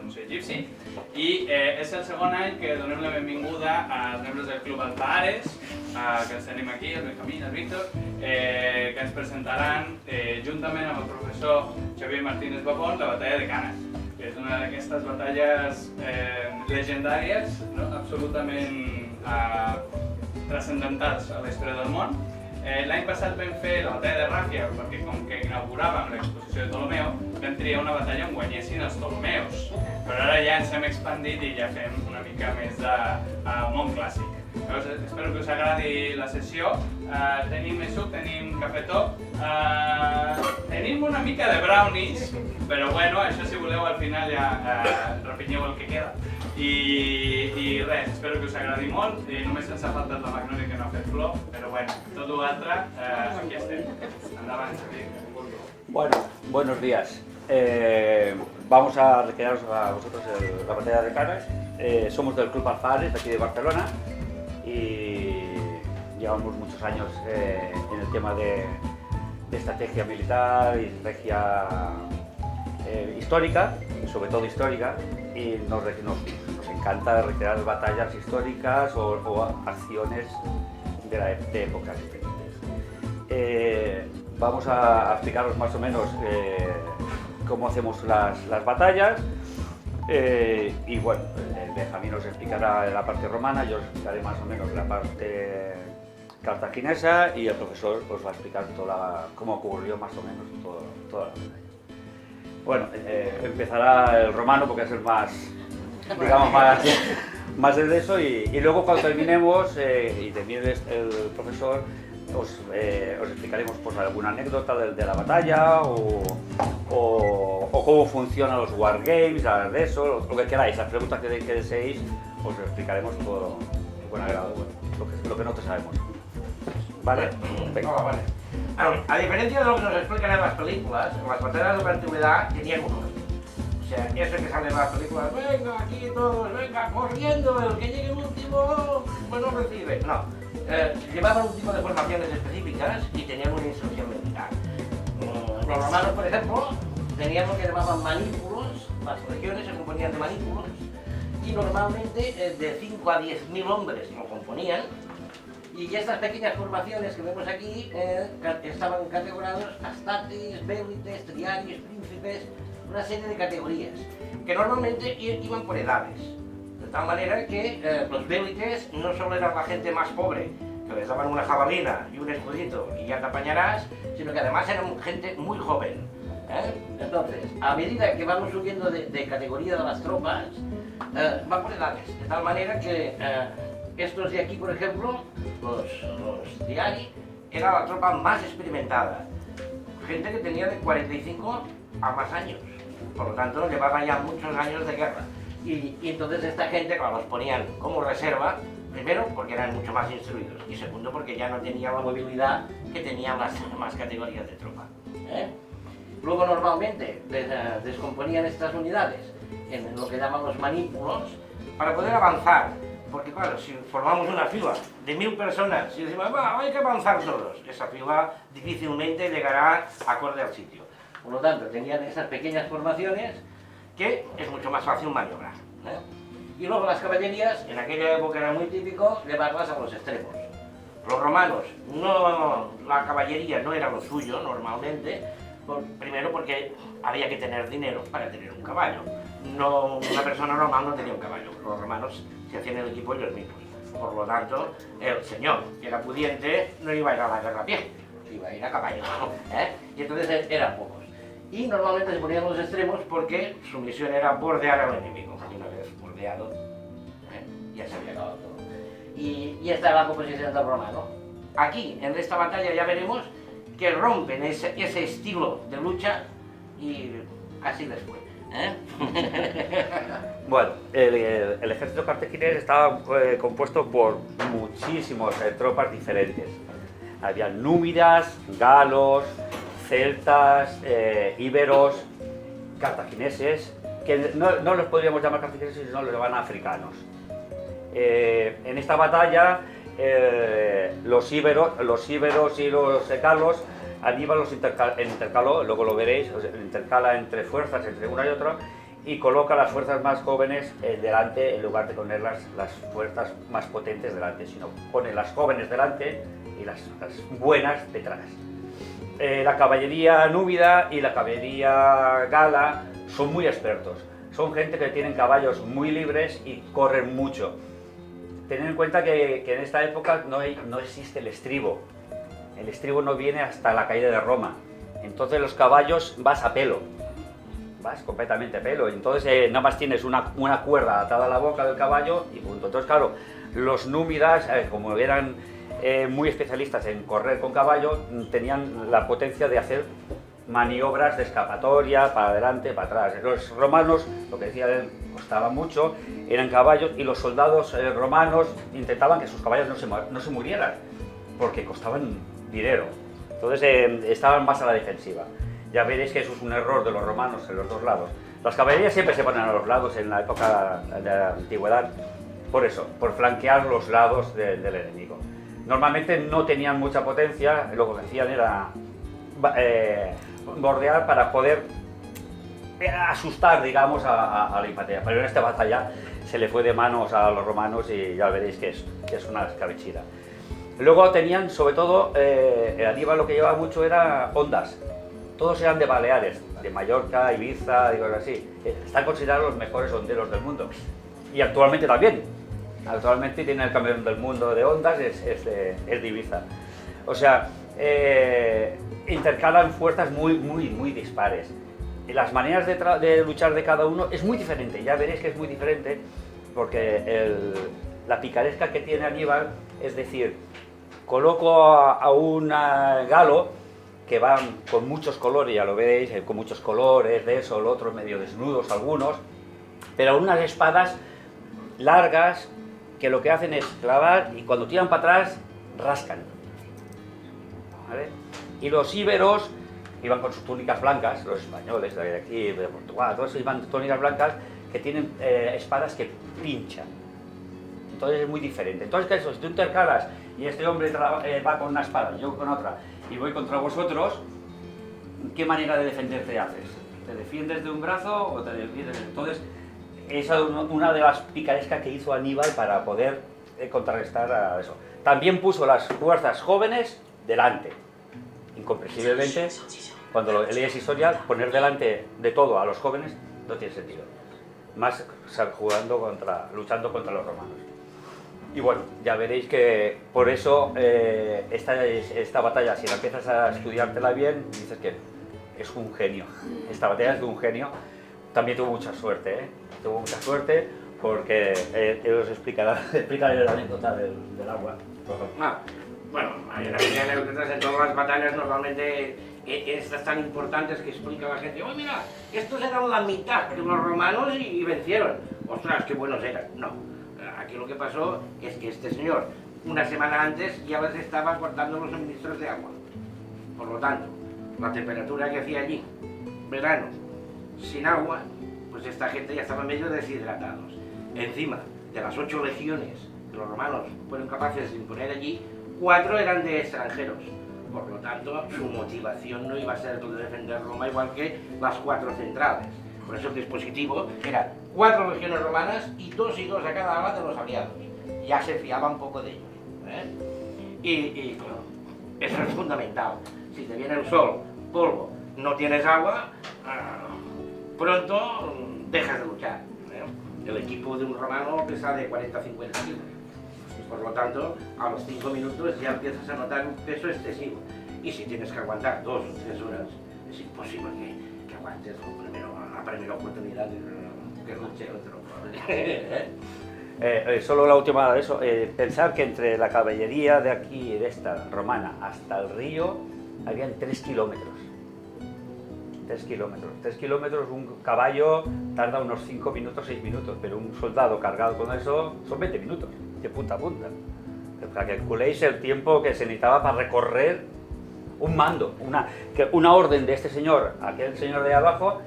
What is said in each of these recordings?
Museu Egipci, i és el segon any que donem la benvinguda als membres del Club Alfares, que els tenim aquí, el Benjamín, el Víctor, que ens presentaran, juntament amb el professor Xavier Martínez Babón, la batalla de Canes, que és una d'aquestes batalles legendàries, no? Absolutament transcendentals a la història del món. L'any passat vam fer la batalla de Ràfia, perquè com que inauguràvem l'exposició de Ptolomeu, vam triar una batalla on guanyessin els Ptolemeus. Però ara ja ens hem expandit i ja fem una mica més de món clàssic. Llavors, espero que us agradi la sessió. Tenim més suc, tenim cafetó, tenim una mica de brownies, però bueno, això si voleu al final ja repinyeu el que queda. I res, espero que us agradi molt. Només ens ha faltat la Magnoli que no ha fet flor, però bueno, tot l'altre, aquí estem. Endavant, Xavier. Bueno, buenos días. Vamos a recrearos a vosotros la batalla de Canes. Somos del Club Alfares, de aquí de Barcelona, y llevamos muchos años en el tema de estrategia militar y estrategia histórica, sobre todo histórica, y nos encanta recrear batallas históricas o acciones de épocas diferentes. Vamos a explicaros más o menos cómo hacemos las batallas, y bueno, Benjamín os explicará la parte romana, yo os explicaré más o menos la parte cartaginesa, y el profesor os va a explicar cómo ocurrió más o menos toda la batalla. Bueno, empezará el romano porque es el más, digamos, más de eso, y luego cuando terminemos y termine el profesor, os explicaremos pues, alguna anécdota de la batalla o cómo funcionan los wargames, de eso, lo que queráis, las preguntas que deseéis, os explicaremos todo con agrado, lo que nosotros sabemos. ¿Vale? Venga. Hola, vale. A diferencia de lo que nos explican en las películas, las batallas de la antigüedad tenían unos. O sea, eso que sale en las películas, venga aquí todos, venga corriendo, el que llegue el último, pues no recibe. No, llevaban un tipo de formaciones específicas y tenían una instrucción militar. Los romanos, por ejemplo, tenían lo que llamaban manípulos, las legiones se componían de manípulos, y normalmente de 5 a 10.000 hombres lo componían. Y estas pequeñas formaciones que vemos aquí estaban categorizados astates, vélites, triaris, príncipes, una serie de categorías que normalmente iban por edades. De tal manera que los vélites no solo eran la gente más pobre, que les daban una jabalina y un escudito y ya te apañarás, sino que además eran gente muy joven. Entonces, a medida que vamos subiendo de categoría de las tropas, va por edades. De tal manera que estos de aquí, por ejemplo, los Diari, era la tropa más experimentada. Gente que tenía de 45 a más años. Por lo tanto, llevaba ya muchos años de guerra. Y entonces esta gente, claro, los ponían como reserva, primero porque eran mucho más instruidos, y segundo porque ya no tenían la movilidad que tenían las demás categorías de tropa. Luego, normalmente, descomponían estas unidades en lo que llaman los manípulos para poder avanzar. Porque claro, si formamos una fila de 1000 personas y decimos, va, hay que avanzar todos, esa fila difícilmente llegará acorde al sitio. Por lo tanto, tenían esas pequeñas formaciones que es mucho más fácil maniobrar. Y luego las caballerías, en aquella época era muy típico llevarlas a los extremos. Los romanos, la caballería no era lo suyo normalmente, primero porque había que tener dinero para tener un caballo. Una persona normal no tenía un caballo, los romanos se hacían el equipo ellos mismos. Por lo tanto, el señor, que era pudiente, no iba a ir a la guerra a pie, iba a ir a caballo. Y entonces eran pocos. Y normalmente se ponían los extremos porque su misión era bordear al enemigo. Y una vez bordeado, ya se había acabado todo. Y esta es la composición del romano. Aquí, en esta batalla, ya veremos que rompen ese estilo de lucha y así les fue. Bueno, el ejército cartaginés estaba compuesto por muchísimas tropas diferentes. Había númidas, galos, celtas, íberos, cartagineses, que no los podríamos llamar cartagineses, sino los llamaban africanos. En esta batalla, los íberos y los galos, Aníbal los intercaló, luego lo veréis, intercala entre fuerzas entre una y otra, y coloca las fuerzas más jóvenes delante en lugar de poner las fuerzas más potentes delante, sino pone las jóvenes delante y las buenas detrás. La caballería núbida y la caballería gala son muy expertos, son gente que tienen caballos muy libres y corren mucho. Tened en cuenta que en esta época no existe el estribo no viene hasta la caída de Roma, entonces los caballos vas a pelo. Vas completamente a pelo, entonces nada más tienes una cuerda atada a la boca del caballo y punto. Entonces claro, los númidas, como eran muy especialistas en correr con caballo, tenían la potencia de hacer maniobras de escapatoria, para adelante, para atrás. Los romanos, lo que decía él, costaba mucho, eran caballos, y los soldados romanos intentaban que sus caballos no se murieran, porque costaban dinero, entonces estaban más a la defensiva. Ya veréis que eso es un error de los romanos en los dos lados. Las caballerías siempre se ponen a los lados en la época de la antigüedad, por eso, por flanquear los lados del enemigo. Normalmente no tenían mucha potencia, lo que hacían era bordear para poder asustar, digamos, a la infantería. Pero en esta batalla se le fue de manos a los romanos y ya veréis que es una escabechina. Luego tenían, sobre todo, Aníbal lo que llevaba mucho era hondas. Todos eran de Baleares, de Mallorca, Ibiza y cosas así. Están considerados los mejores honderos del mundo. Y actualmente también. Actualmente tiene el campeón del mundo de hondas, es de Ibiza. O sea, intercalan fuerzas muy dispares. Y las maneras de luchar de cada uno es muy diferente. Ya veréis que es muy diferente porque la picaresca que tiene Aníbal, es decir, coloco a un galo que van con muchos colores, ya lo veréis, con muchos colores, de eso, el otro medio desnudos algunos, pero unas espadas largas que lo que hacen es clavar y cuando tiran para atrás, rascan. ¿Vale? Y los íberos iban con sus túnicas blancas, los españoles de aquí, de Portugal, todos iban con túnicas blancas que tienen espadas que pinchan. Entonces es muy diferente. Entonces, ¿qué es eso? Si tú intercalas y este hombre va con una espada y yo con otra y voy contra vosotros, ¿qué manera de defenderte haces? ¿Te defiendes de un brazo o te defiendes? Entonces, esa es una de las picarescas que hizo Aníbal para poder contrarrestar a eso. También puso las fuerzas jóvenes delante. Incomprensiblemente, cuando lees historia, poner delante de todo a los jóvenes no tiene sentido. Más luchando contra los romanos. Y bueno, ya veréis que por eso esta batalla, si la empiezas a estudiártela bien, dices que es un genio. Esta batalla es de un genio. También tuvo mucha suerte, ¿eh? Tuvo mucha suerte porque él os explicará la anécdota del agua. Bueno, hay una serie de anécdotas en todas las batallas, normalmente estas tan importantes que explica la gente. ¡Oh, mira! Estos eran la mitad de los romanos y vencieron. ¡Ostras, qué buenos eran! No. Aquí lo que pasó es que este señor, una semana antes, ya les estaba cortando los suministros de agua. Por lo tanto, la temperatura que hacía allí, verano, sin agua, pues esta gente ya estaba medio deshidratados. Encima de las 8 legiones que los romanos fueron capaces de imponer allí, 4 eran de extranjeros. Por lo tanto, su motivación no iba a ser de defender Roma igual que las 4 centrales. Por eso el dispositivo era 4 legiones romanas y 2 y 2 a cada ala de los aliados. Ya se fiaba un poco de ellos. Y claro, eso es fundamental. Si te viene el sol, polvo, no tienes agua, pronto dejas de luchar. El equipo de un romano pesa de 40-50 kilos. Por lo tanto, a los 5 minutos ya empiezas a notar un peso excesivo. Y si tienes que aguantar 2 o 3 horas, es imposible que aguantes la primera oportunidad que luche otro. Solo la última de eso, pensar que entre la caballería de aquí, de esta romana, hasta el río, habían 3 kilómetros. 3 kilómetros. 3 kilómetros, un caballo tarda unos 5 minutos, 6 minutos, pero un soldado cargado con eso son 20 minutos, de punta a punta. Para que calculéis el tiempo que se necesitaba para recorrer un mando, una orden de este señor a aquel señor de abajo,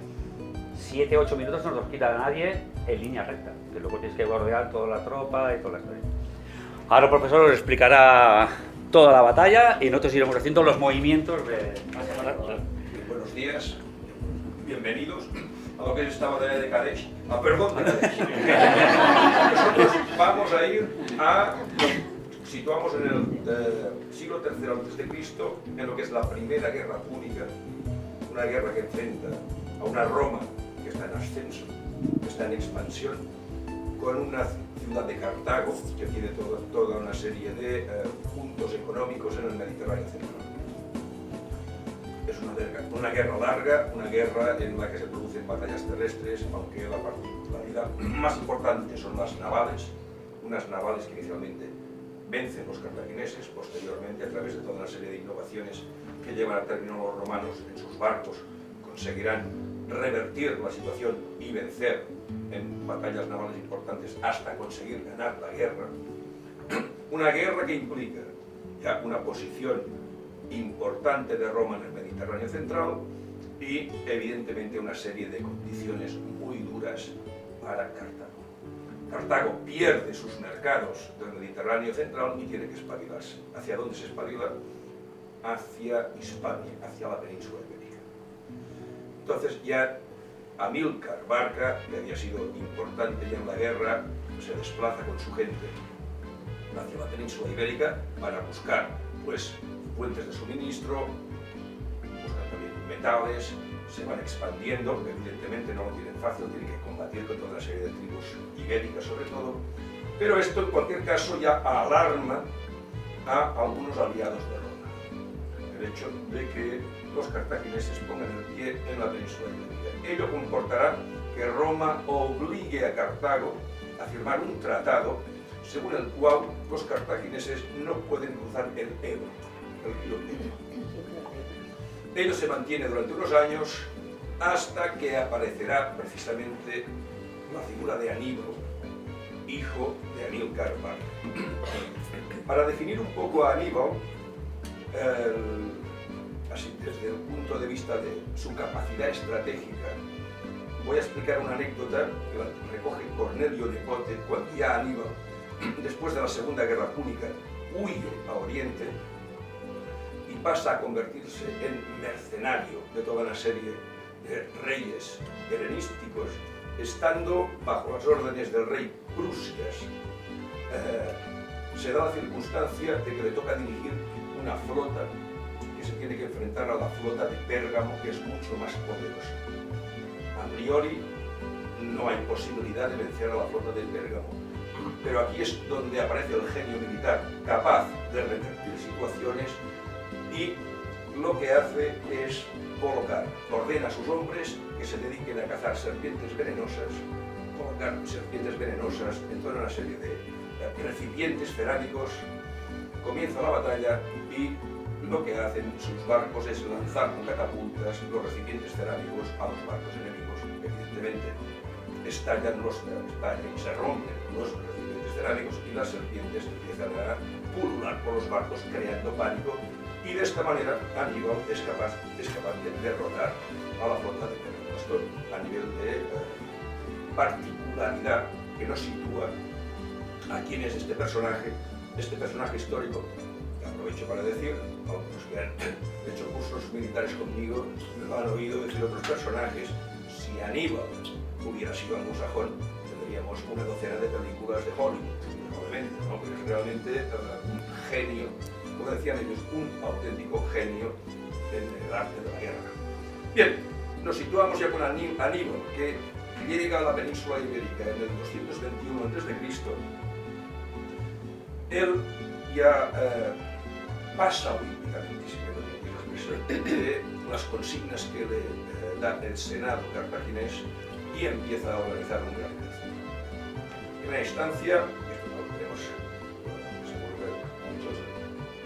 7-8 minutos no los quita a nadie en línea recta, que luego tienes que bordear toda la tropa y toda la historia. Ahora el profesor os explicará toda la batalla y nosotros iremos haciendo los movimientos de... Buenos días, bienvenidos. a lo que estaba de Kadesh. Ah, perdón, de Kadesh. Nosotros vamos a ir a... Situamos en el siglo III a.C., en lo que es la Primera Guerra Púnica, una guerra que enfrenta a una Roma que está en ascenso, que está en expansión, con una ciudad de Cartago que tiene toda una serie de puntos económicos en el Mediterráneo central. Es una guerra larga, una guerra en la que se producen batallas terrestres, aunque la particularidad más importante son las navales, unas navales que inicialmente vencen los cartagineses, posteriormente a través de toda una serie de innovaciones que llevan a término los romanos en sus barcos, conseguirán revertir la situación y vencer en batallas navales importantes hasta conseguir ganar la guerra. Una guerra que implica ya una posición importante de Roma en el Mediterráneo central y evidentemente una serie de condiciones muy duras para Cartago. Cartago pierde sus mercados del Mediterráneo central y tiene que espabilarse. ¿Hacia dónde se espabila? Hacia Hispania, hacia la península ibérica. Entonces ya Amílcar Barca, que había sido importante ya en la guerra, se desplaza con su gente hacia la península ibérica para buscar pues, fuentes de suministro, buscan también metales, se van expandiendo, evidentemente no lo tienen fácil, tienen que combatir con toda una serie de tribus ibéricas sobre todo, pero esto en cualquier caso ya alarma a algunos aliados de Roma. El hecho de que los cartagineses pongan el pie en la península ibérica. Ello comportará que Roma obligue a Cartago a firmar un tratado según el cual los cartagineses no pueden cruzar el Ebro, el río Ebro. Ello se mantiene durante unos años hasta que aparecerá precisamente la figura de Aníbal, hijo de Amílcar Barca. Para definir un poco a Aníbal, así desde el punto de vista de su capacidad estratégica, voy a explicar una anécdota que la recoge Cornelio Nepote cuando ya Aníbal, después de la Segunda Guerra Púnica, huye a Oriente y pasa a convertirse en mercenario de toda una serie de reyes helenísticos, estando bajo las órdenes del rey Prusias. Se da la circunstancia de que le toca dirigir una flota que se tiene que enfrentar a la flota de Pérgamo, que es mucho más poderosa. A priori no hay posibilidad de vencer a la flota de Pérgamo, pero aquí es donde aparece el genio militar, capaz de revertir situaciones, y lo que hace es ordena a sus hombres que se dediquen a cazar serpientes venenosas, colocar serpientes venenosas en toda una serie de recipientes cerámicos. Comienza la batalla y lo que hacen sus barcos es lanzar con catapultas los recipientes cerámicos a los barcos enemigos. Evidentemente estallan y se rompen los recipientes cerámicos y las serpientes empiezan a pulular por los barcos creando pánico, y de esta manera Aníbal es capaz de derrotar a la flota de Pérgamo. Esto a nivel de particularidad que nos sitúa a quién es este personaje histórico. Aprovecho para decir, algunos que han hecho cursos militares conmigo me lo han oído decir otros personajes: si Aníbal hubiera sido anglosajón, tendríamos una docena de películas de Hollywood, probablemente, ¿no? Porque es realmente un genio, como decían ellos, un auténtico genio en el arte de la guerra. Bien, nos situamos ya con Aníbal, que llega a la península ibérica en el 221 a.C. Él ya pasa olímpicamente, si me permite la expresión, de las consignas que le da el Senado cartaginés y empieza a organizar un gran ejército. En primera instancia, y esto no lo tenemos, seguro que muchos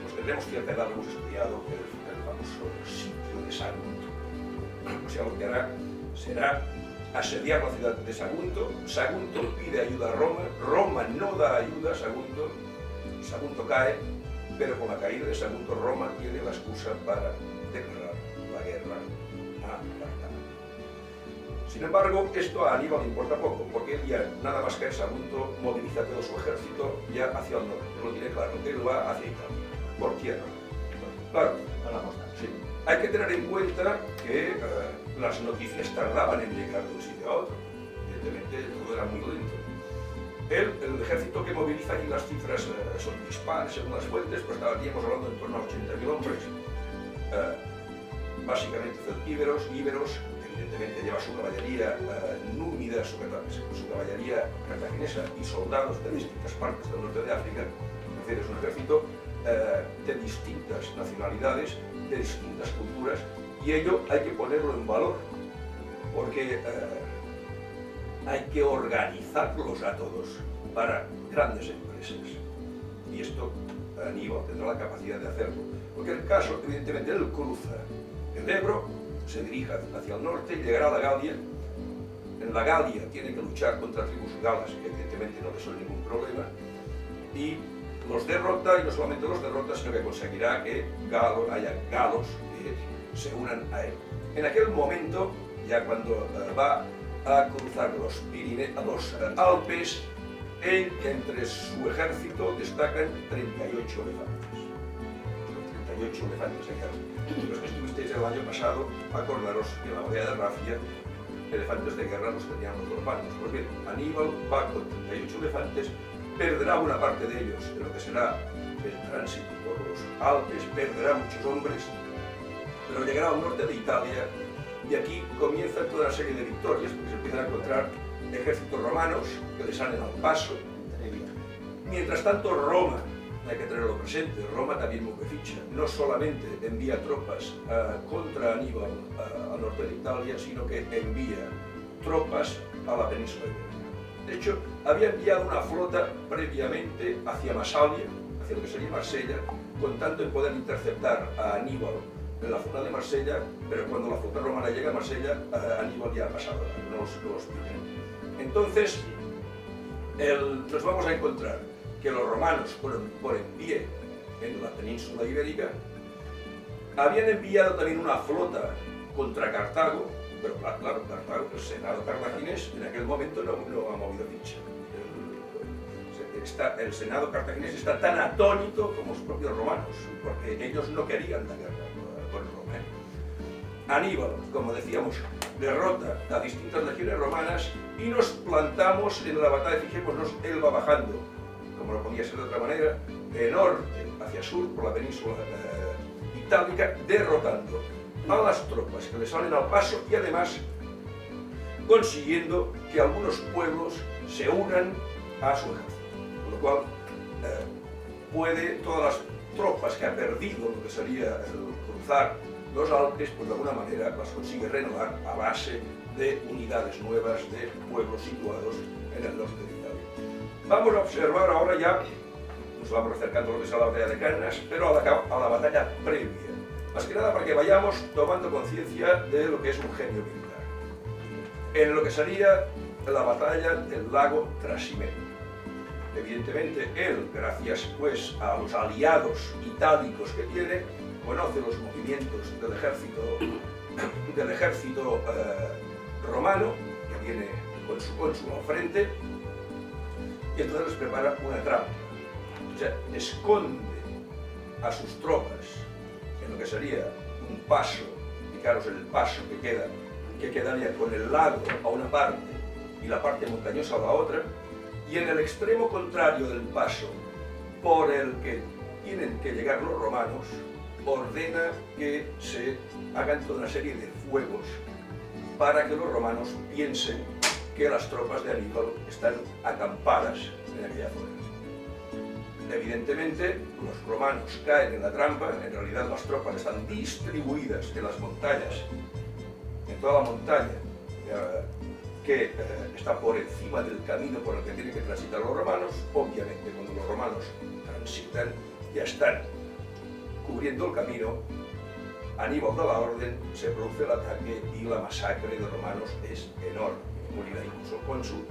los tendremos cierta edad, lo hemos estudiado, el famoso sitio de Sagunto. O sea, lo que hará será asediar la ciudad de Sagunto. Sagunto pide ayuda a Roma, Roma no da ayuda a Sagunto, Sagunto cae, pero con la caída de Sagunto, Roma tiene la excusa para declarar la guerra a Cartago. Sin embargo, esto a Aníbal le importa poco, porque él ya, nada más caer Sagunto, moviliza todo su ejército ya hacia el norte. Lo tiene claro, él va hacia Italia, por tierra. Claro, sí. Hay que tener en cuenta que las noticias tardaban en llegar de un sitio a otro. Evidentemente todo era muy lento. El ejército que moviliza aquí, las cifras son dispares según las fuentes, pero estaríamos hablando en torno a 80.000 hombres, básicamente celtíberos, íberos, evidentemente lleva su caballería númida, su caballería cartaginesa y soldados de distintas partes del norte de África. Es decir, es un ejército de distintas nacionalidades, de distintas culturas, y ello hay que ponerlo en valor, porque hay que organizarlos a todos para grandes empresas. Y esto Aníbal tendrá la capacidad de hacerlo. Porque el caso, evidentemente, él cruza el Ebro, se dirige hacia el norte y llegará a la Galia. En la Galia tiene que luchar contra tribus galas, que evidentemente no le son ningún problema, y los derrota, y no solamente los derrota, sino que conseguirá que haya galos que se unan a él. En aquel momento, ya cuando va a cruzar los Alpes, entre su ejército destacan 38 elefantes. 38 elefantes de guerra. Los que estuvisteis el año pasado, acordaros que en la batalla de Rafia, elefantes de guerra los tenían los romanos. Pues bien, Aníbal va con 38 elefantes, perderá una parte de ellos de lo que será el tránsito por los Alpes, perderá muchos hombres, pero llegará al norte de Italia. Y aquí comienza toda una serie de victorias, porque se empiezan a encontrar ejércitos romanos que le salen al paso. Mientras tanto, Roma, hay que tenerlo presente, Roma también mueve ficha. No solamente envía tropas contra Aníbal al norte de Italia, sino que envía tropas a la península ibérica. De hecho, había enviado una flota previamente hacia Masalia, hacia lo que sería Marsella, contando en poder interceptar a Aníbal en la zona de Marsella, pero cuando la flota romana llega a Marsella, Aníbal ya ha pasado, no los pillan. Entonces, nos vamos a encontrar que los romanos, por en pie en la península ibérica, habían enviado también una flota contra Cartago, pero claro, Cartago, el Senado cartaginés, en aquel momento no ha movido ficha. El Senado cartaginés está tan atónito como los propios romanos, porque ellos no querían la guerra con Roma. Aníbal, como decíamos, derrota a distintas legiones romanas y nos plantamos en la batalla. Fijémonos, él va bajando, como no podía ser de otra manera, de norte hacia sur por la península itálica, derrotando a las tropas que le salen al paso y además consiguiendo que algunos pueblos se unan a su ejército. Con lo cual, puede todas las tropas que ha perdido lo que sería el cruzar los Alpes, pues de alguna manera las consigue renovar a base de unidades nuevas de pueblos situados en el norte de Italia. Vamos a observar ahora ya, nos vamos acercando a lo que es la batalla de Cannas, pero a la batalla previa. Más que nada para que vayamos tomando conciencia de lo que es un genio militar. En lo que sería la batalla del lago Trasimeno. Evidentemente, él, gracias pues a los aliados itálicos que tiene, conoce los movimientos del ejército romano, que viene con su cónsul al frente, y entonces les prepara una trampa. O sea, esconde a sus tropas en lo que sería un paso, fijaros el paso que quedaría con el lago a una parte y la parte montañosa a la otra, y en el extremo contrario del paso por el que tienen que llegar los romanos, ordena que se hagan toda una serie de fuegos para que los romanos piensen que las tropas de Aníbal están acampadas en aquella zona. Evidentemente, los romanos caen en la trampa. En realidad las tropas están distribuidas en las montañas, en toda la montaña que está por encima del camino por el que tienen que transitar los romanos. Obviamente, cuando los romanos transitan, ya están cubriendo el camino. Aníbal da la orden, se produce el ataque y la masacre de romanos es enorme. Morirá incluso el cónsul.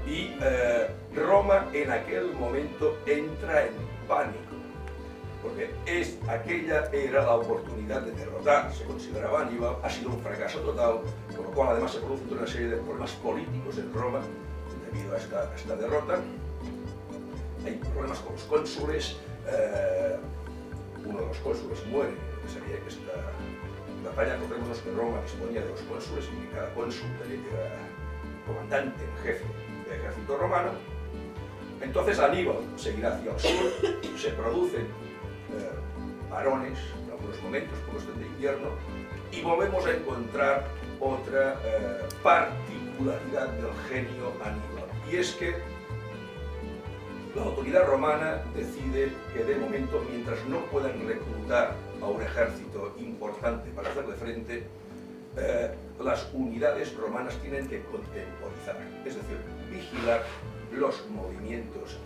Y Roma en aquel momento entra en pánico, porque aquella era la oportunidad de derrotar. Se consideraba Aníbal, ha sido un fracaso total, con lo cual además se produce una serie de problemas políticos en Roma debido a esta derrota. Hay problemas con los cónsules, uno de los cónsules muere, que sería batalla, acordémonos que Roma disponía de los cónsules y que cada cónsul era comandante en jefe del ejército romano. Entonces Aníbal seguirá hacia el sur, se producen varones en algunos momentos, por cuestión de invierno, y volvemos a encontrar otra particularidad del genio Aníbal, y es que la autoridad romana decide que de momento, mientras no puedan reclutar a un ejército importante para hacerle frente, las unidades romanas tienen que contemporizar, es decir, vigilar los movimientos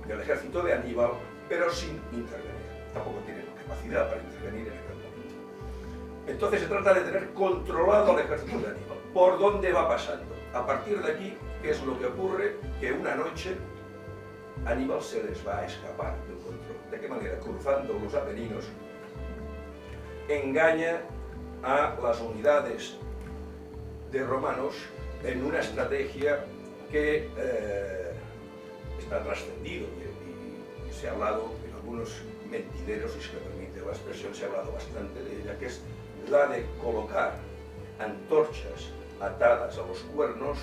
del ejército de Aníbal, pero sin intervenir. Tampoco tienen capacidad para intervenir en aquel momento. Entonces se trata de tener controlado al ejército de Aníbal. ¿Por dónde va pasando? A partir de aquí, ¿qué es lo que ocurre? Que una noche Aníbal se les va a escapar del control. ¿De qué manera? Cruzando los Apeninos, engaña a las unidades de romanos en una estrategia que está trascendido y se ha hablado en algunos mentideros, si se me permite la expresión, se ha hablado bastante de ella, que es la de colocar antorchas atadas a los cuernos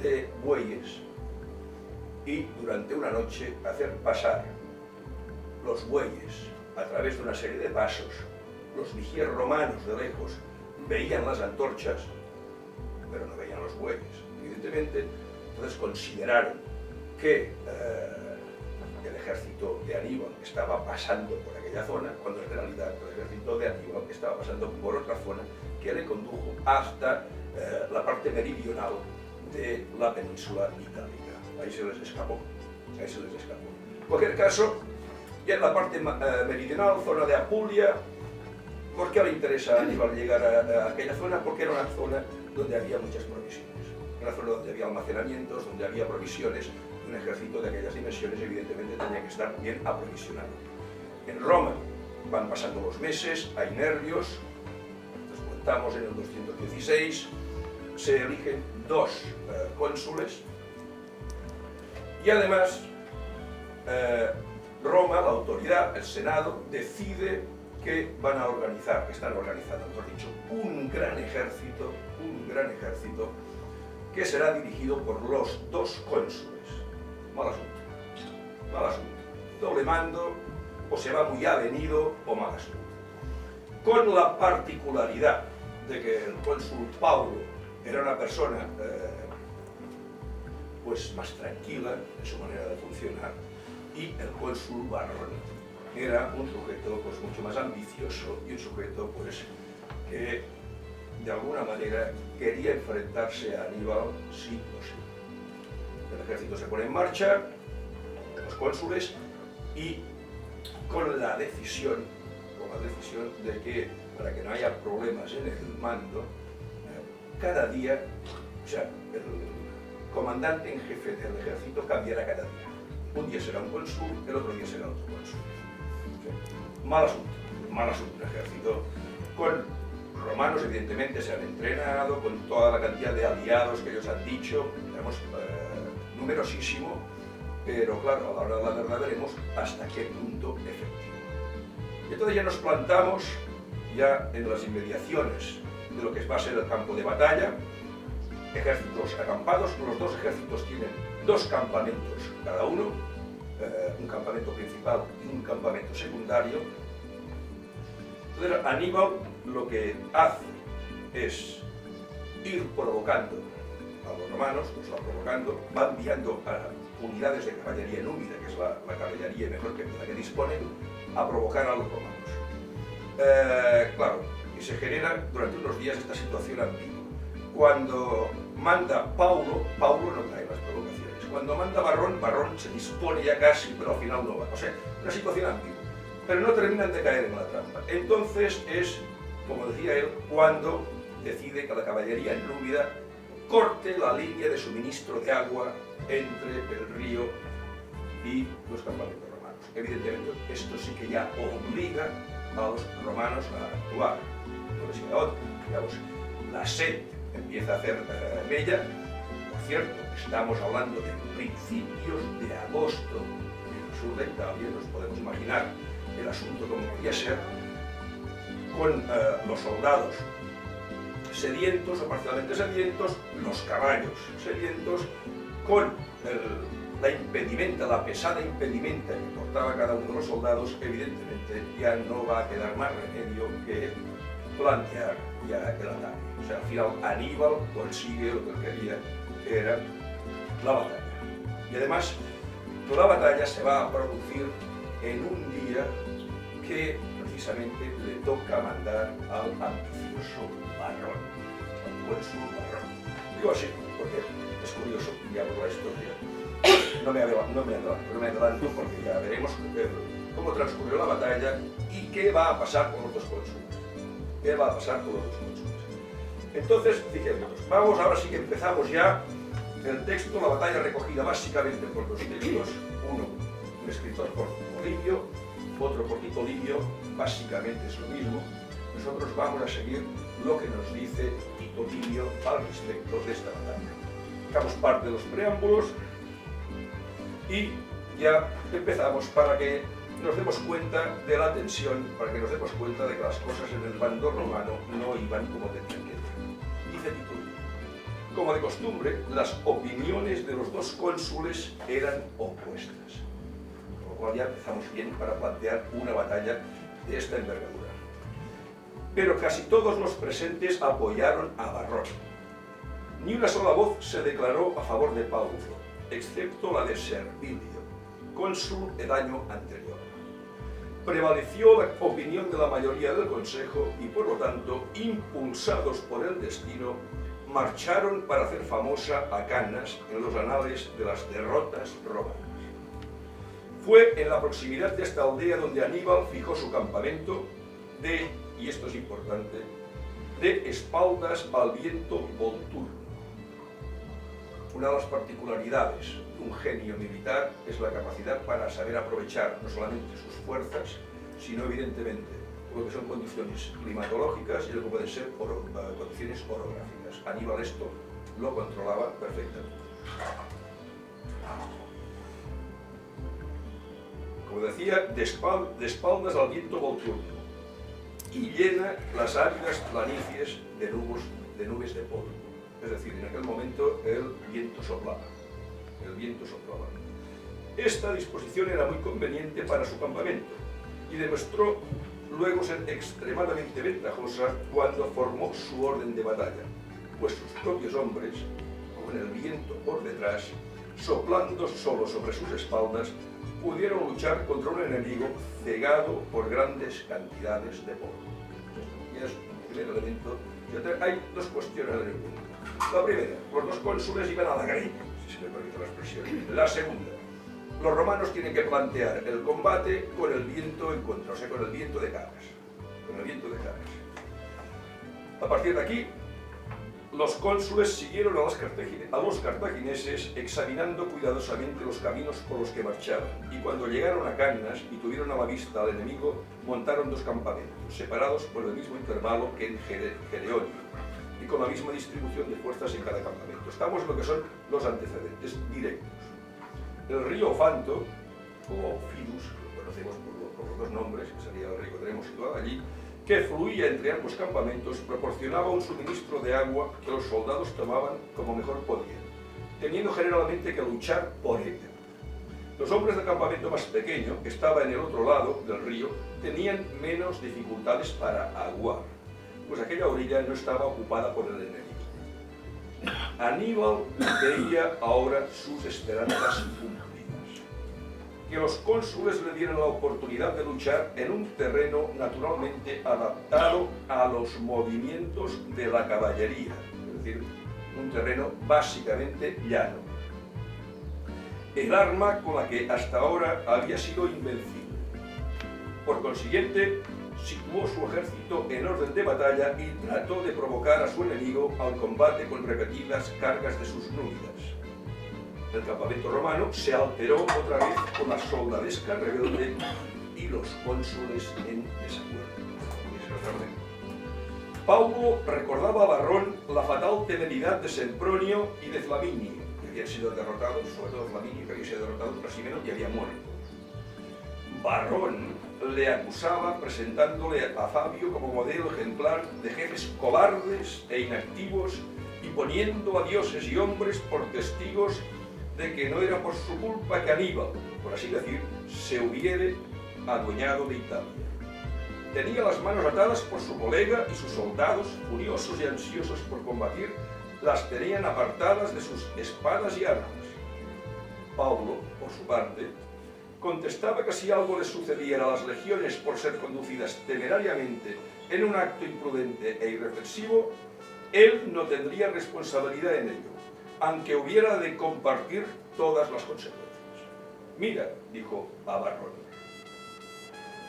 de bueyes y durante una noche hacer pasar los bueyes a través de una serie de pasos. Los vigías romanos de lejos veían las antorchas, pero no veían los bueyes, evidentemente. Entonces consideraron que el ejército de Aníbal estaba pasando por aquella zona, cuando en realidad el ejército de Aníbal estaba pasando por otra zona que le condujo hasta la parte meridional de la península itálica. Ahí se les escapó, ahí se les escapó. En cualquier caso, ya en la parte meridional, zona de Apulia, ¿por qué le interesa a Aníbal llegar a aquella zona? Porque era una zona donde había muchas provisiones. Una zona donde había almacenamientos, donde había provisiones. Un ejército de aquellas dimensiones evidentemente tenía que estar bien aprovisionado. En Roma van pasando los meses, hay nervios, nos contamos en el 216, se eligen dos cónsules y además Roma, la autoridad, el Senado, decide que van a organizar, que están organizando, mejor dicho, un gran ejército que será dirigido por los dos cónsules. Mal asunto, doble mando, o se va muy avenido o mal asunto. Con la particularidad de que el cónsul Paulo era una persona pues más tranquila en su manera de funcionar, y el cónsul Varrón era un sujeto pues mucho más ambicioso y un sujeto pues que de alguna manera quería enfrentarse a Aníbal sí o sí. El ejército se pone en marcha, los cónsules, y con la decisión de que, para que no haya problemas en el mando, cada día, o sea, el comandante en jefe del ejército cambiará cada día. Un día será un cónsul, el otro día será otro cónsul. Mal asunto un ejército. Con romanos, evidentemente, se han entrenado, con toda la cantidad de aliados que ellos han dicho, tenemos numerosísimo, pero claro, a la hora de la verdad veremos hasta qué punto efectivo. Y entonces ya nos plantamos ya en las inmediaciones de lo que va a ser el campo de batalla, ejércitos acampados. Los dos ejércitos tienen dos campamentos cada uno, un campamento principal y un campamento secundario. Entonces Aníbal lo que hace es ir provocando a los romanos, los va provocando, va enviando a unidades de caballería númida, que es la caballería mejor que la que dispone, a provocar a los romanos. Claro, y se genera durante unos días esta situación ambigua. Cuando manda Paulo no cae en las provocaciones. Cuando manda Varrón se dispone ya casi, pero al final no va. O sea, una situación ambigua. Pero no terminan de caer en la trampa. Entonces es, como decía él, cuando decide que la caballería númida corte la línea de suministro de agua entre el río y los campamentos romanos. Evidentemente, esto sí que ya obliga a los romanos a actuar. No les queda otra. Digamos, la sed empieza a hacer mella. Por cierto, estamos hablando de principios de agosto en el sur de Italia. Nos podemos imaginar el asunto como podía ser. con los soldados sedientos o parcialmente sedientos, los caballos sedientos, con la impedimenta, la pesada impedimenta que portaba cada uno de los soldados, evidentemente ya no va a quedar más remedio que plantear ya el ataque. O sea, al final Aníbal consigue lo que él quería, que era la batalla. Y además, la batalla se va a producir en un día que precisamente le toca mandar al ambicioso Varrón, al cónsul Varrón. Digo así, porque es curioso, ya por la historia. No me adelanto porque ya veremos cómo transcurrió la batalla y qué va a pasar con los dos cónsules. ¿Qué va a pasar con los dos cónsules? Entonces, fijémonos, ahora sí que empezamos ya el texto, la batalla recogida básicamente por dos textos, uno, un escritor por Livio, otro por Tito Livio, básicamente es lo mismo. Nosotros vamos a seguir lo que nos dice Tito Livio al respecto de esta batalla. Dejamos parte de los preámbulos y ya empezamos para que nos demos cuenta de la tensión, para que nos demos cuenta de que las cosas en el bando romano no iban como tenían que ir. Dice Tito Livio: como de costumbre, las opiniones de los dos cónsules eran opuestas. Con lo cual ya empezamos bien para plantear una batalla de esta envergadura. Pero casi todos los presentes apoyaron a Varrón. Ni una sola voz se declaró a favor de Paulo, excepto la de Servilio, cónsul el año anterior. Prevaleció la opinión de la mayoría del consejo y, por lo tanto, impulsados por el destino, marcharon para hacer famosa a Canas en los anales de las derrotas romanas. Fue en la proximidad de esta aldea donde Aníbal fijó su campamento y esto es importante, de espaldas al viento Volturno. Una de las particularidades de un genio militar es la capacidad para saber aprovechar no solamente sus fuerzas, sino evidentemente lo que son condiciones climatológicas y lo que pueden ser condiciones orográficas. Aníbal esto lo controlaba perfectamente. Como decía, de espaldas al viento Volturno, y llena las áridas planicies de nubes de polvo. Es decir, en aquel momento el viento soplaba. Esta disposición era muy conveniente para su campamento y demostró luego ser extremadamente ventajosa cuando formó su orden de batalla, pues sus propios hombres, con el viento por detrás, soplando solo sobre sus espaldas, pudieron luchar contra un enemigo cegado por grandes cantidades de polvo. Y es el primer elemento. Hay dos cuestiones en el punto. La primera, los dos cónsules iban a la greña, si se me permite la expresión. La segunda, los romanos tienen que plantear el combate con el viento en contra, o sea, con el viento de caras. A partir de aquí, los cónsules siguieron a los cartagineses examinando cuidadosamente los caminos por los que marchaban, y cuando llegaron a Cannas y tuvieron a la vista al enemigo, montaron dos campamentos, separados por el mismo intervalo que en Gereonio, y con la misma distribución de fuerzas en cada campamento. Estamos en lo que son los antecedentes directos. El río Fanto, o Fidus, lo conocemos por los dos nombres, que sería el río que tenemos situado allí, que fluía entre ambos campamentos, proporcionaba un suministro de agua que los soldados tomaban como mejor podían, teniendo generalmente que luchar por ella. Los hombres del campamento más pequeño, que estaba en el otro lado del río, tenían menos dificultades para aguar, pues aquella orilla no estaba ocupada por el enemigo. Aníbal veía ahora sus esperanzas cumplidas. Que los cónsules le dieran la oportunidad de luchar en un terreno naturalmente adaptado a los movimientos de la caballería, es decir, un terreno básicamente llano. El arma con la que hasta ahora había sido invencible. Por consiguiente, situó su ejército en orden de batalla y trató de provocar a su enemigo al combate con repetidas cargas de sus númidas. El campamento romano se alteró otra vez con la soldadesca rebelde y los cónsules en desacuerdo. Paulo recordaba a Varrón la fatal temeridad de Sempronio y de Flaminio, que habían sido derrotados, sobre todo Flaminio, que había sido derrotado por Ximeno y había muerto. Varrón le acusaba presentándole a Fabio como modelo ejemplar de jefes cobardes e inactivos y poniendo a dioses y hombres por testigos de que no era por su culpa que Aníbal, por así decir, se hubiere adueñado de Italia. Tenía las manos atadas por su colega y sus soldados, furiosos y ansiosos por combatir, las tenían apartadas de sus espadas y armas. Paulo, por su parte, contestaba que si algo le sucediera a las legiones por ser conducidas temerariamente en un acto imprudente e irreflexivo, él no tendría responsabilidad en ello, aunque hubiera de compartir todas las consecuencias. Mira, dijo a Varrón,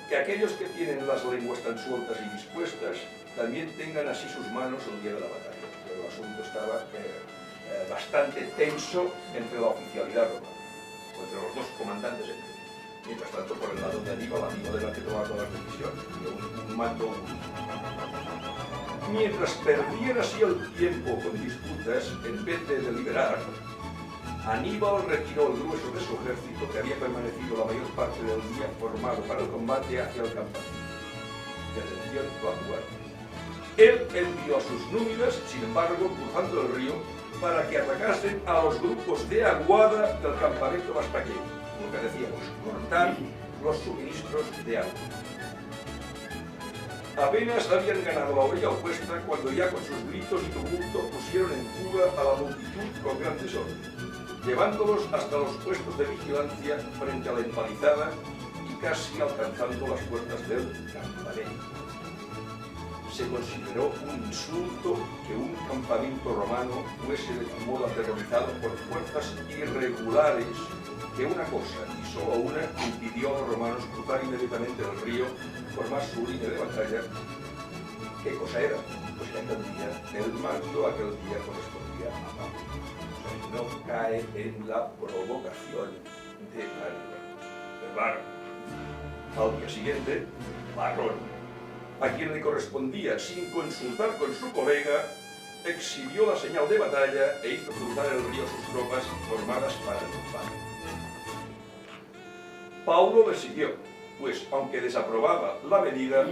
que aquellos que tienen las lenguas tan sueltas y dispuestas también tengan así sus manos el día de la batalla. Pero el asunto estaba bastante tenso entre la oficialidad romana, o entre los dos comandantes en medio. Mientras tanto, por el lado de Aníbal era el que tomaba todas las decisiones, un mando único. Mientras perdían así el tiempo con disputas, en vez de deliberar, Aníbal retiró el grueso de su ejército, que había permanecido la mayor parte del día formado para el combate, hacia el campamento. De atención vanguardia. Él envió a sus númidas, sin embargo, cruzando el río, para que atacasen a los grupos de aguada del campamento más pequeño, lo que decíamos, cortar los suministros de agua. Apenas habían ganado la orilla opuesta cuando ya con sus gritos y tumulto pusieron en fuga a la multitud con gran desorden, llevándolos hasta los puestos de vigilancia frente a la empalizada y casi alcanzando las puertas del campamento. Se consideró un insulto que un campamento romano fuese de tal modo aterrorizado por fuerzas irregulares que una cosa, y solo una, impidió a los romanos cruzar inmediatamente el río, formar su línea de batalla. ¿Qué cosa era? Pues que aquel día, el mando aquel día correspondía a Pablo. O sea, no cae en la provocación de Aníbal. Al día siguiente, Varrón, a quien le correspondía, sin consultar con su colega, exhibió la señal de batalla e hizo cruzar el río sus tropas formadas para el combate. Paulo le siguió, pues aunque desaprobaba la medida,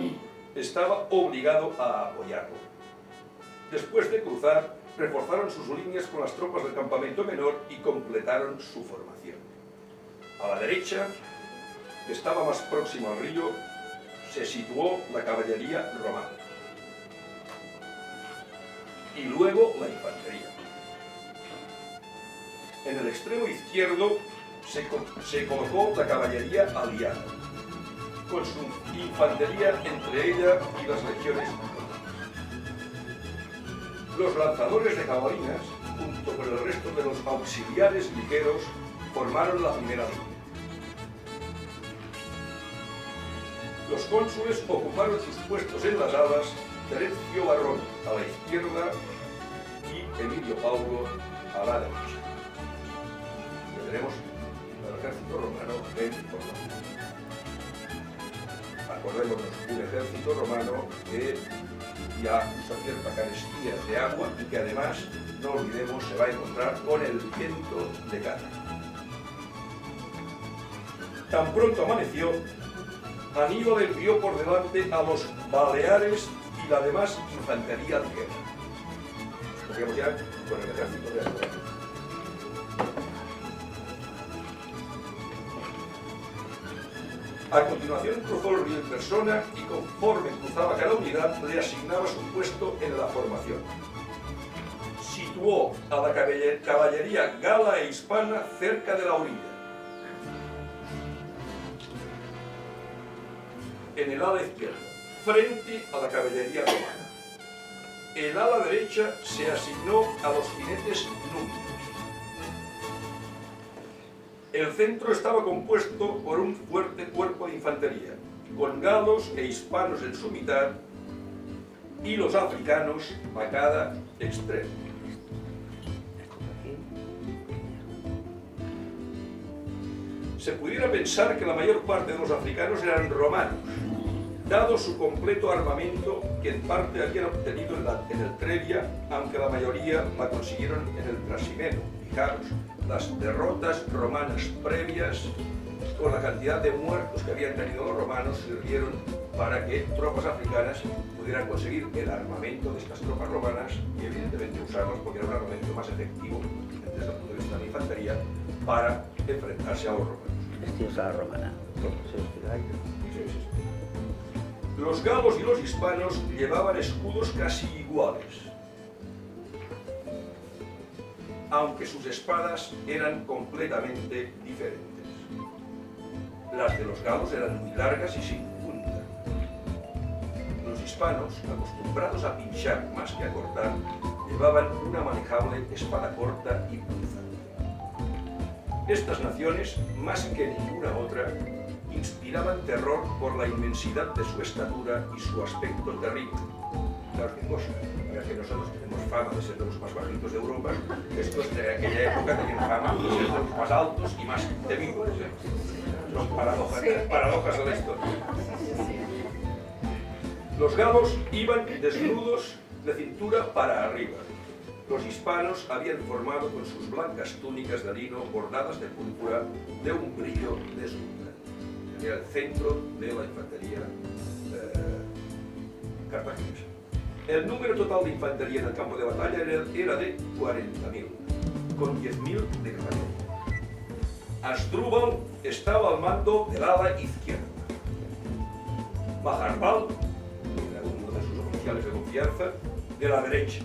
estaba obligado a apoyarlo. Después de cruzar, reforzaron sus líneas con las tropas del campamento menor y completaron su formación. A la derecha, que estaba más próximo al río, se situó la caballería romana y luego la infantería. En el extremo izquierdo se colocó la caballería aliada, con su infantería entre ella y las legiones romanas. Los lanzadores de jabalinas, junto con el resto de los auxiliares ligeros, formaron la primera línea. Los cónsules ocuparon sus puestos en las alas, Tercio Varrón a la izquierda y Emilio Paulo a la derecha. Tendremos el ejército romano en Córdoba. Acordémonos, un ejército romano que ya usa cierta carestía de agua y que además, no olvidemos, se va a encontrar con el viento de cara. Tan pronto amaneció, Aníbal envió por delante a los Baleares y la demás infantería ligera. Estaríamos ya con el ejército de Aníbal. A continuación cruzó el río en persona y conforme cruzaba cada unidad le asignaba su puesto en la formación. Situó a la caballería gala e hispana cerca de la orilla. En el ala izquierda, frente a la caballería romana. El ala derecha se asignó a los jinetes númidos. El centro estaba compuesto por un fuerte cuerpo de infantería, con galos e hispanos en su mitad y los africanos a cada extremo. Se pudiera pensar que la mayor parte de los africanos eran romanos, dado su completo armamento que en parte habían obtenido en el Trebia, aunque la mayoría la consiguieron en el Trasimeno. Fijaros, las derrotas romanas previas, con la cantidad de muertos que habían tenido los romanos, sirvieron para que tropas africanas pudieran conseguir el armamento de estas tropas romanas y evidentemente usarlos porque era un armamento más efectivo desde el punto de vista de la infantería para enfrentarse a los romanos. Vestidos a la romana. Los galos y los hispanos llevaban escudos casi iguales, aunque sus espadas eran completamente diferentes. Las de los galos eran muy largas y sin punta. Los hispanos, acostumbrados a pinchar más que a cortar, llevaban una manejable espada corta y punzante. Estas naciones, más que ninguna otra, inspiraban terror por la inmensidad de su estatura y su aspecto terrible. Claro que cosa, ahora que nosotros tenemos fama de ser los más bajitos de Europa, estos de aquella época tenían fama de ser los más altos y más temidos. Son paradojas de la historia. Los galos iban desnudos de cintura para arriba. Los hispanos habían formado con sus blancas túnicas de lino bordadas de púrpura de un brillo deslumbrante. Era el centro de la infantería cartaginesa. El número total de infantería en el campo de batalla era de 40.000, con 10.000 de caballería. Asdrúbal estaba al mando del ala izquierda. Maharbal, era uno de sus oficiales de confianza, de la derecha.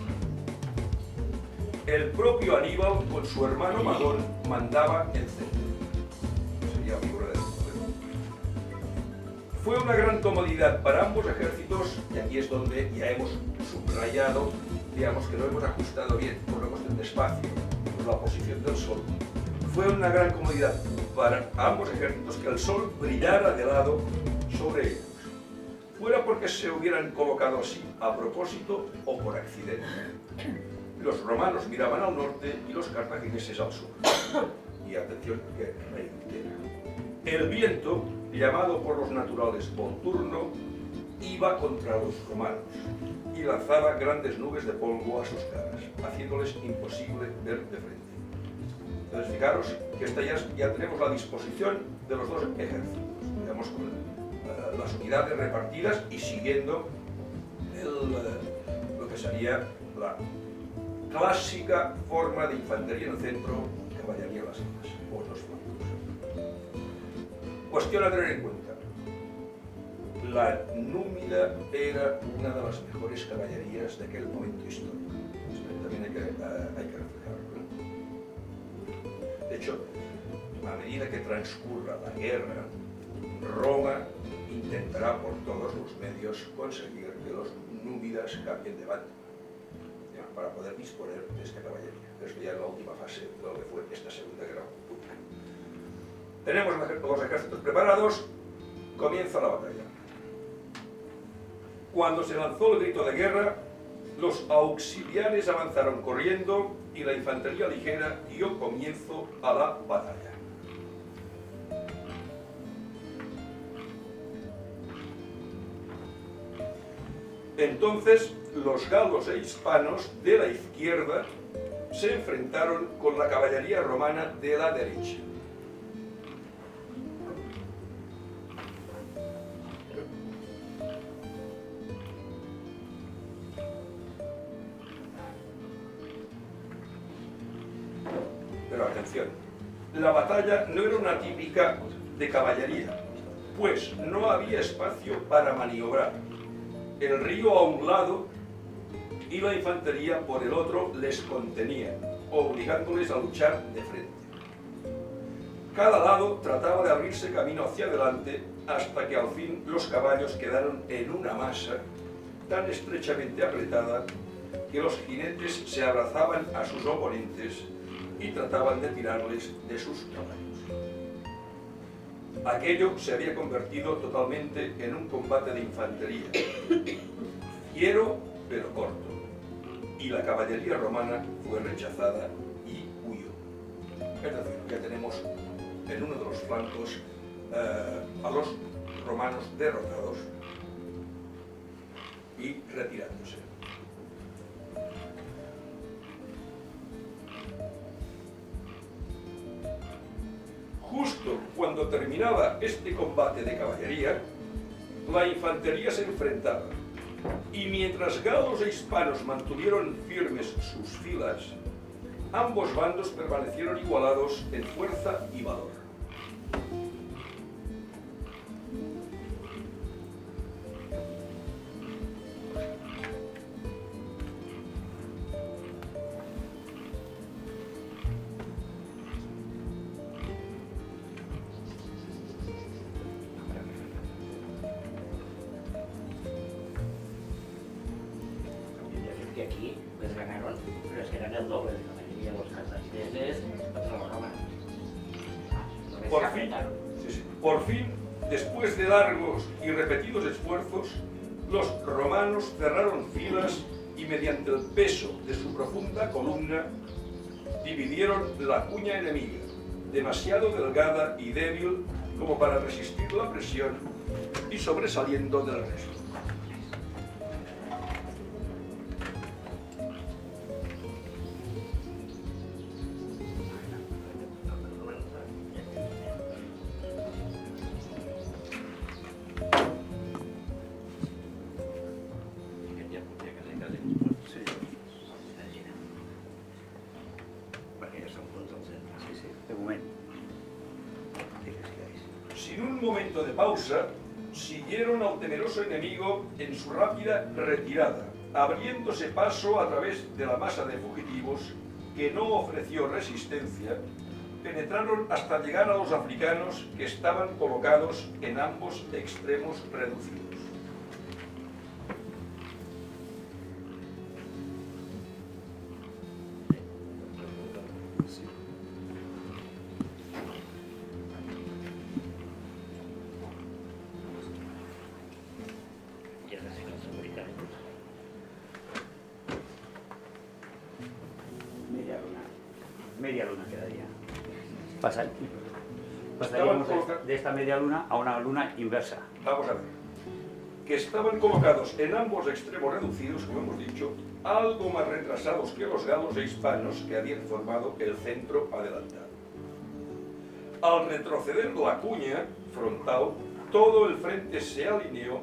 El propio Aníbal, con su hermano Magón, mandaba el centro. Sería figura del poder. Fue una gran comodidad para ambos ejércitos, y aquí es donde ya hemos subrayado, digamos que lo hemos ajustado bien, volvemos del despacio, por la posición del sol. Fue una gran comodidad para ambos ejércitos que el sol brillara de lado sobre ellos, fuera porque se hubieran colocado así a propósito o por accidente. Los romanos miraban al norte y los cartagineses al sur. Y atención, que reitera. El viento, llamado por los naturales Volturno, iba contra los romanos y lanzaba grandes nubes de polvo a sus caras, haciéndoles imposible ver de frente. Entonces, fijaros que ya tenemos la disposición de los dos ejércitos, digamos, con las unidades repartidas y siguiendo lo que sería la clásica forma de infantería en el centro, caballería en las alas, o en los flancos. Cuestión a tener en cuenta. La númida era una de las mejores caballerías de aquel momento histórico. Esto también hay que reflejarlo. De hecho, a medida que transcurra la guerra, Roma intentará por todos los medios conseguir que los númidas cambien de bando, para poder disponer de esta caballería. Esto ya es la última fase de lo que fue esta Segunda Guerra Pública. Tenemos los ejércitos preparados, comienza la batalla. Cuando se lanzó el grito de guerra, los auxiliares avanzaron corriendo y la infantería ligera dio comienzo a la batalla. Entonces, los galos e hispanos de la izquierda se enfrentaron con la caballería romana de la derecha. Pero atención, la batalla no era una típica de caballería, pues no había espacio para maniobrar. El río a un lado y la infantería por el otro les contenía, obligándoles a luchar de frente. Cada lado trataba de abrirse camino hacia adelante hasta que al fin los caballos quedaron en una masa tan estrechamente apretada que los jinetes se abrazaban a sus oponentes y trataban de tirarles de sus caballos. Aquello se había convertido totalmente en un combate de infantería, fiero pero corto, y la caballería romana fue rechazada y huyó. Es decir, ya tenemos en uno de los flancos a los romanos derrotados y retirándose. Justo cuando terminaba este combate de caballería, la infantería se enfrentaba, y mientras galos e hispanos mantuvieron firmes sus filas, ambos bandos permanecieron igualados en fuerza y valor. Que aquí les ganaron, pero es que eran el doble de la mayoría de los cartagineses contra los romanos. Por fin, después de largos y repetidos esfuerzos, los romanos cerraron filas y mediante el peso de su profunda columna dividieron la cuña enemiga, demasiado delgada y débil como para resistir la presión y sobresaliendo del resto. De momento. Sin un momento de pausa, siguieron al temeroso enemigo en su rápida retirada, abriéndose paso a través de la masa de fugitivos que no ofreció resistencia, penetraron hasta llegar a los africanos que estaban colocados en ambos extremos reducidos. Media luna quedaría. Pasaríamos de esta media luna a una luna inversa. Vamos a ver. Que estaban colocados en ambos extremos reducidos, como hemos dicho, algo más retrasados que los galos e hispanos que habían formado el centro adelantado. Al retroceder la cuña frontal, todo el frente se alineó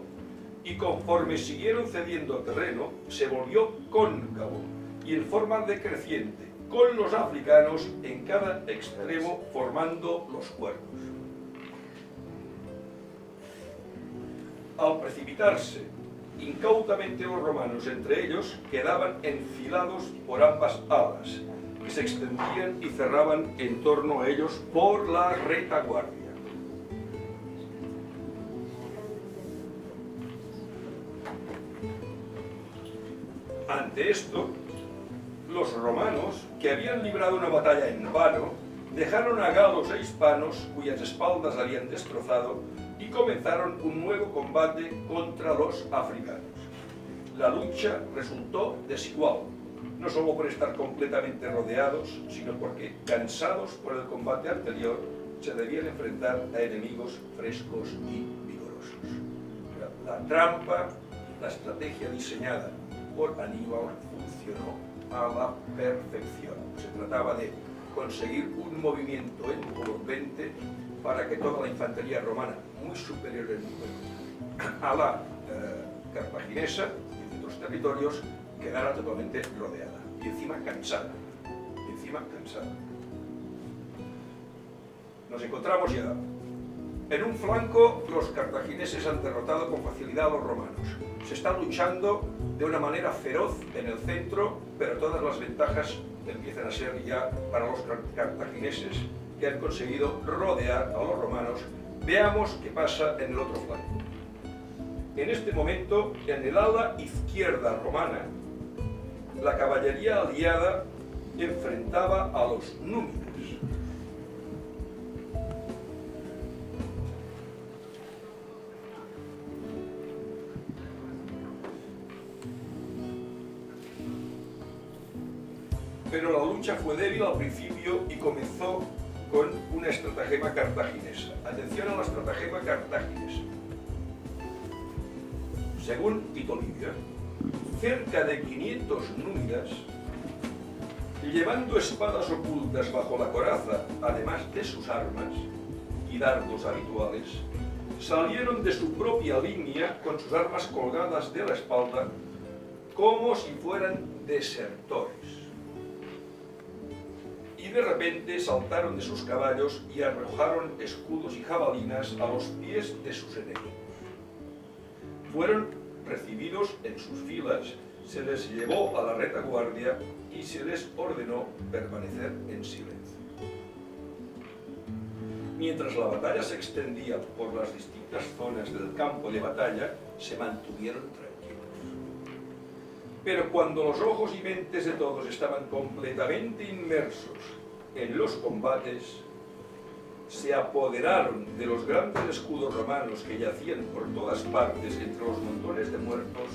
y conforme siguieron cediendo terreno, se volvió cóncavo y en forma decreciente, con los africanos en cada extremo formando los cuernos. Al precipitarse incautamente los romanos entre ellos, quedaban enfilados por ambas alas, que se extendían y cerraban en torno a ellos por la retaguardia. Ante esto, los romanos, que habían librado una batalla en vano, dejaron a galos e hispanos cuyas espaldas habían destrozado y comenzaron un nuevo combate contra los africanos. La lucha resultó desigual, no solo por estar completamente rodeados, sino porque, cansados por el combate anterior, se debían enfrentar a enemigos frescos y vigorosos. La trampa, la estrategia diseñada por Aníbal funcionó a la perfección. Se trataba de conseguir un movimiento envolvente para que toda la infantería romana, muy superior en número a la cartaginesa y de otros territorios, quedara totalmente rodeada y encima cansada. Nos encontramos ya. En un flanco, los cartagineses han derrotado con facilidad a los romanos. Se está luchando de una manera feroz en el centro, pero todas las ventajas empiezan a ser ya para los cartagineses, que han conseguido rodear a los romanos. Veamos qué pasa en el otro flanco. En este momento, en el ala izquierda romana, la caballería aliada enfrentaba a los númidas. Pero la lucha fue débil al principio y comenzó con una estratagema cartaginesa. Atención a la estratagema cartaginesa. Según Tito Livia, cerca de 500 númidas, llevando espadas ocultas bajo la coraza, además de sus armas y dardos habituales, salieron de su propia línea con sus armas colgadas de la espalda, como si fueran desertores. Y de repente saltaron de sus caballos y arrojaron escudos y jabalinas a los pies de sus enemigos. Fueron recibidos en sus filas, se les llevó a la retaguardia y se les ordenó permanecer en silencio. Mientras la batalla se extendía por las distintas zonas del campo de batalla, se mantuvieron tranquilos. Pero cuando los ojos y mentes de todos estaban completamente inmersos en los combates, se apoderaron de los grandes escudos romanos que yacían por todas partes entre los montones de muertos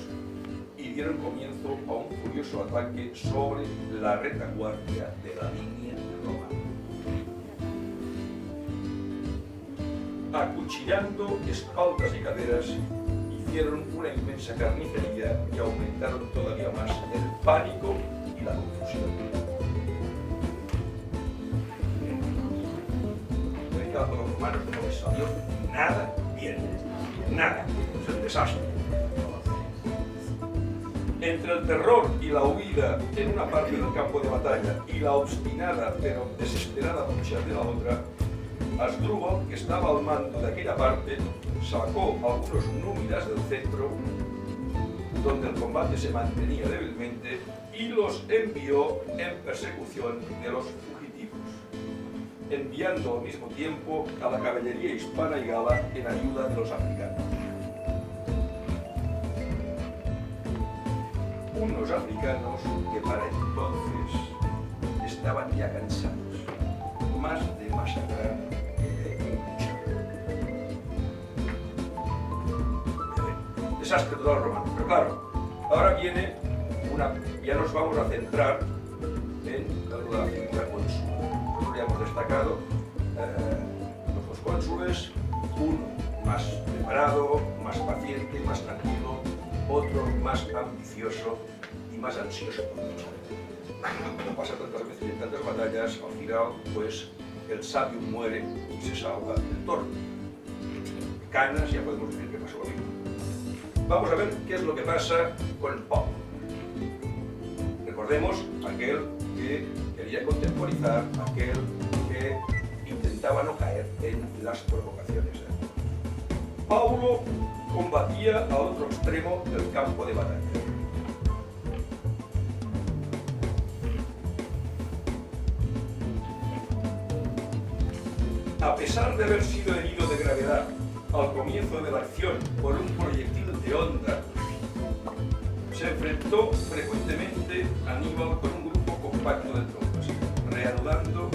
y dieron comienzo a un furioso ataque sobre la retaguardia de la línea romana. Acuchillando espaldas y caderas, hicieron una inmensa carnicería y aumentaron todavía más el pánico y la confusión. A los romanos no les salió nada bien, nada, es un desastre. Entre el terror y la huida en una parte del campo de batalla y la obstinada pero desesperada lucha de la otra, Asdrúbal, que estaba al mando de aquella parte, sacó algunos númidas del centro, donde el combate se mantenía débilmente, y los envió en persecución de los fugitivos, enviando al mismo tiempo a la caballería hispana y gala en ayuda de los africanos. Unos africanos que para entonces estaban ya cansados, más de masacrar que de luchar. Desastre total romano. Pero claro, ahora viene ya nos vamos a centrar en la figura cónsul. Ya hemos destacado los dos cónsules, uno más preparado, más paciente, más tranquilo, otro más ambicioso y más ansioso por luchar. Como pasa tantas veces en tantas batallas, al final, pues el sabio muere y se salva el torpe. Canas, ya podemos decir que pasó lo mismo. Vamos a ver qué es lo que pasa con Paulo. Recordemos aquel que quería contemporizar, aquel que intentaba no caer en las provocaciones. Paulo combatía al otro extremo del campo de batalla. A pesar de haber sido herido de gravedad al comienzo de la acción por un proyectil de onda, se enfrentó frecuentemente a Aníbal con un grupo compacto de tropas, reanudando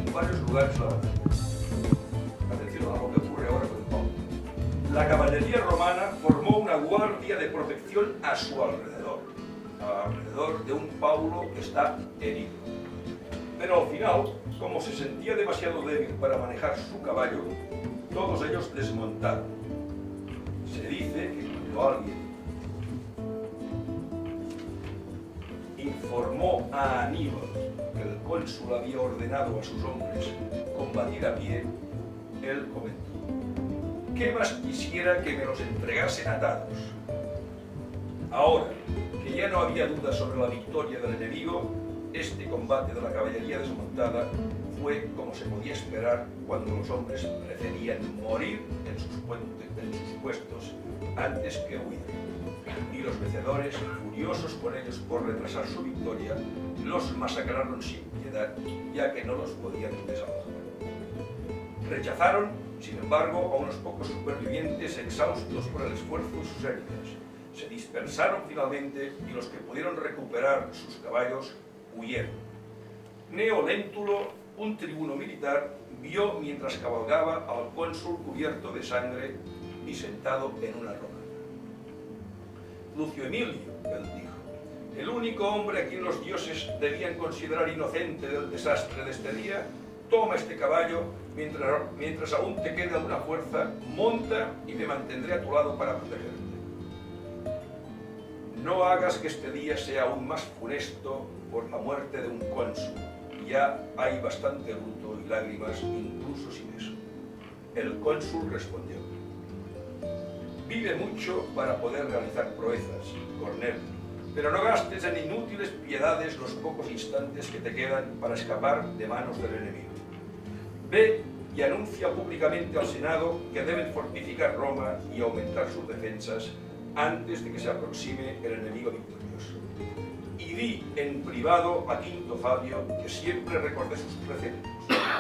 en varios lugares la batalla. Atención a lo que ocurre ahora con Paulo. La caballería romana formó una guardia de protección a su alrededor de un Paulo que está herido. Pero al final, como se sentía demasiado débil para manejar su caballo, todos ellos desmontaron. Se dice que cuando alguien informó a Aníbal que el cónsul había ordenado a sus hombres combatir a pie, él comentó: ¿qué más quisiera que me los entregasen atados? Ahora que ya no había duda sobre la victoria del enemigo, este combate de la caballería desmontada fue como se podía esperar cuando los hombres preferían morir en sus puestos antes que huir. Y los vencedores, furiosos con ellos por retrasar su victoria, los masacraron sin piedad, ya que no los podían desalojar. Rechazaron, sin embargo, a unos pocos supervivientes exhaustos por el esfuerzo de sus heridas. Se dispersaron finalmente y los que pudieron recuperar sus caballos huyeron. Gneo Léntulo, un tribuno militar, vio mientras cabalgaba al cónsul cubierto de sangre y sentado en una roca. Lucio Emilio, él dijo, el único hombre a quien los dioses debían considerar inocente del desastre de este día, toma este caballo mientras aún te quede alguna fuerza, monta y me mantendré a tu lado para protegerte. no hagas que este día sea aún más funesto por la muerte de un cónsul. Ya hay bastante luto y lágrimas incluso sin eso. El cónsul respondió: vive mucho para poder realizar proezas, Cornelio, pero no gastes en inútiles piedades los pocos instantes que te quedan para escapar de manos del enemigo. Ve y anuncia públicamente al Senado que deben fortificar Roma y aumentar sus defensas antes de que se aproxime el enemigo victorioso. Y di en privado a Quinto Fabio que siempre recordé sus preceptos,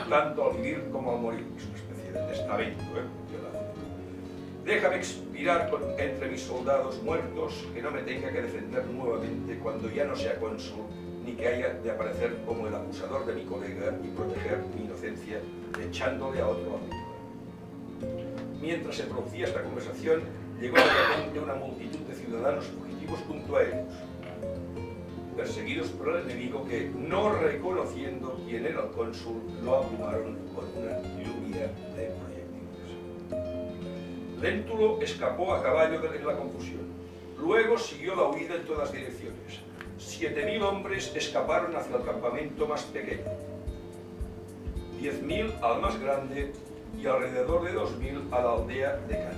tanto al vivir como al morir. Es una especie de testamento, Déjame expirar entre mis soldados muertos, que no me tenga que defender nuevamente cuando ya no sea cónsul, ni que haya de aparecer como el acusador de mi colega y proteger mi inocencia echándole a otro amigo. Mientras se producía esta conversación, llegó de repente una multitud de ciudadanos fugitivos junto a ellos, perseguidos por el enemigo que, no reconociendo quién era el cónsul, lo abrumaron con una lluvia de proyectiles. Léntulo escapó a caballo en la confusión. Luego siguió la huida en todas direcciones. 7.000 hombres escaparon hacia el campamento más pequeño, 10.000 al más grande y alrededor de 2.000 a la aldea de Canas.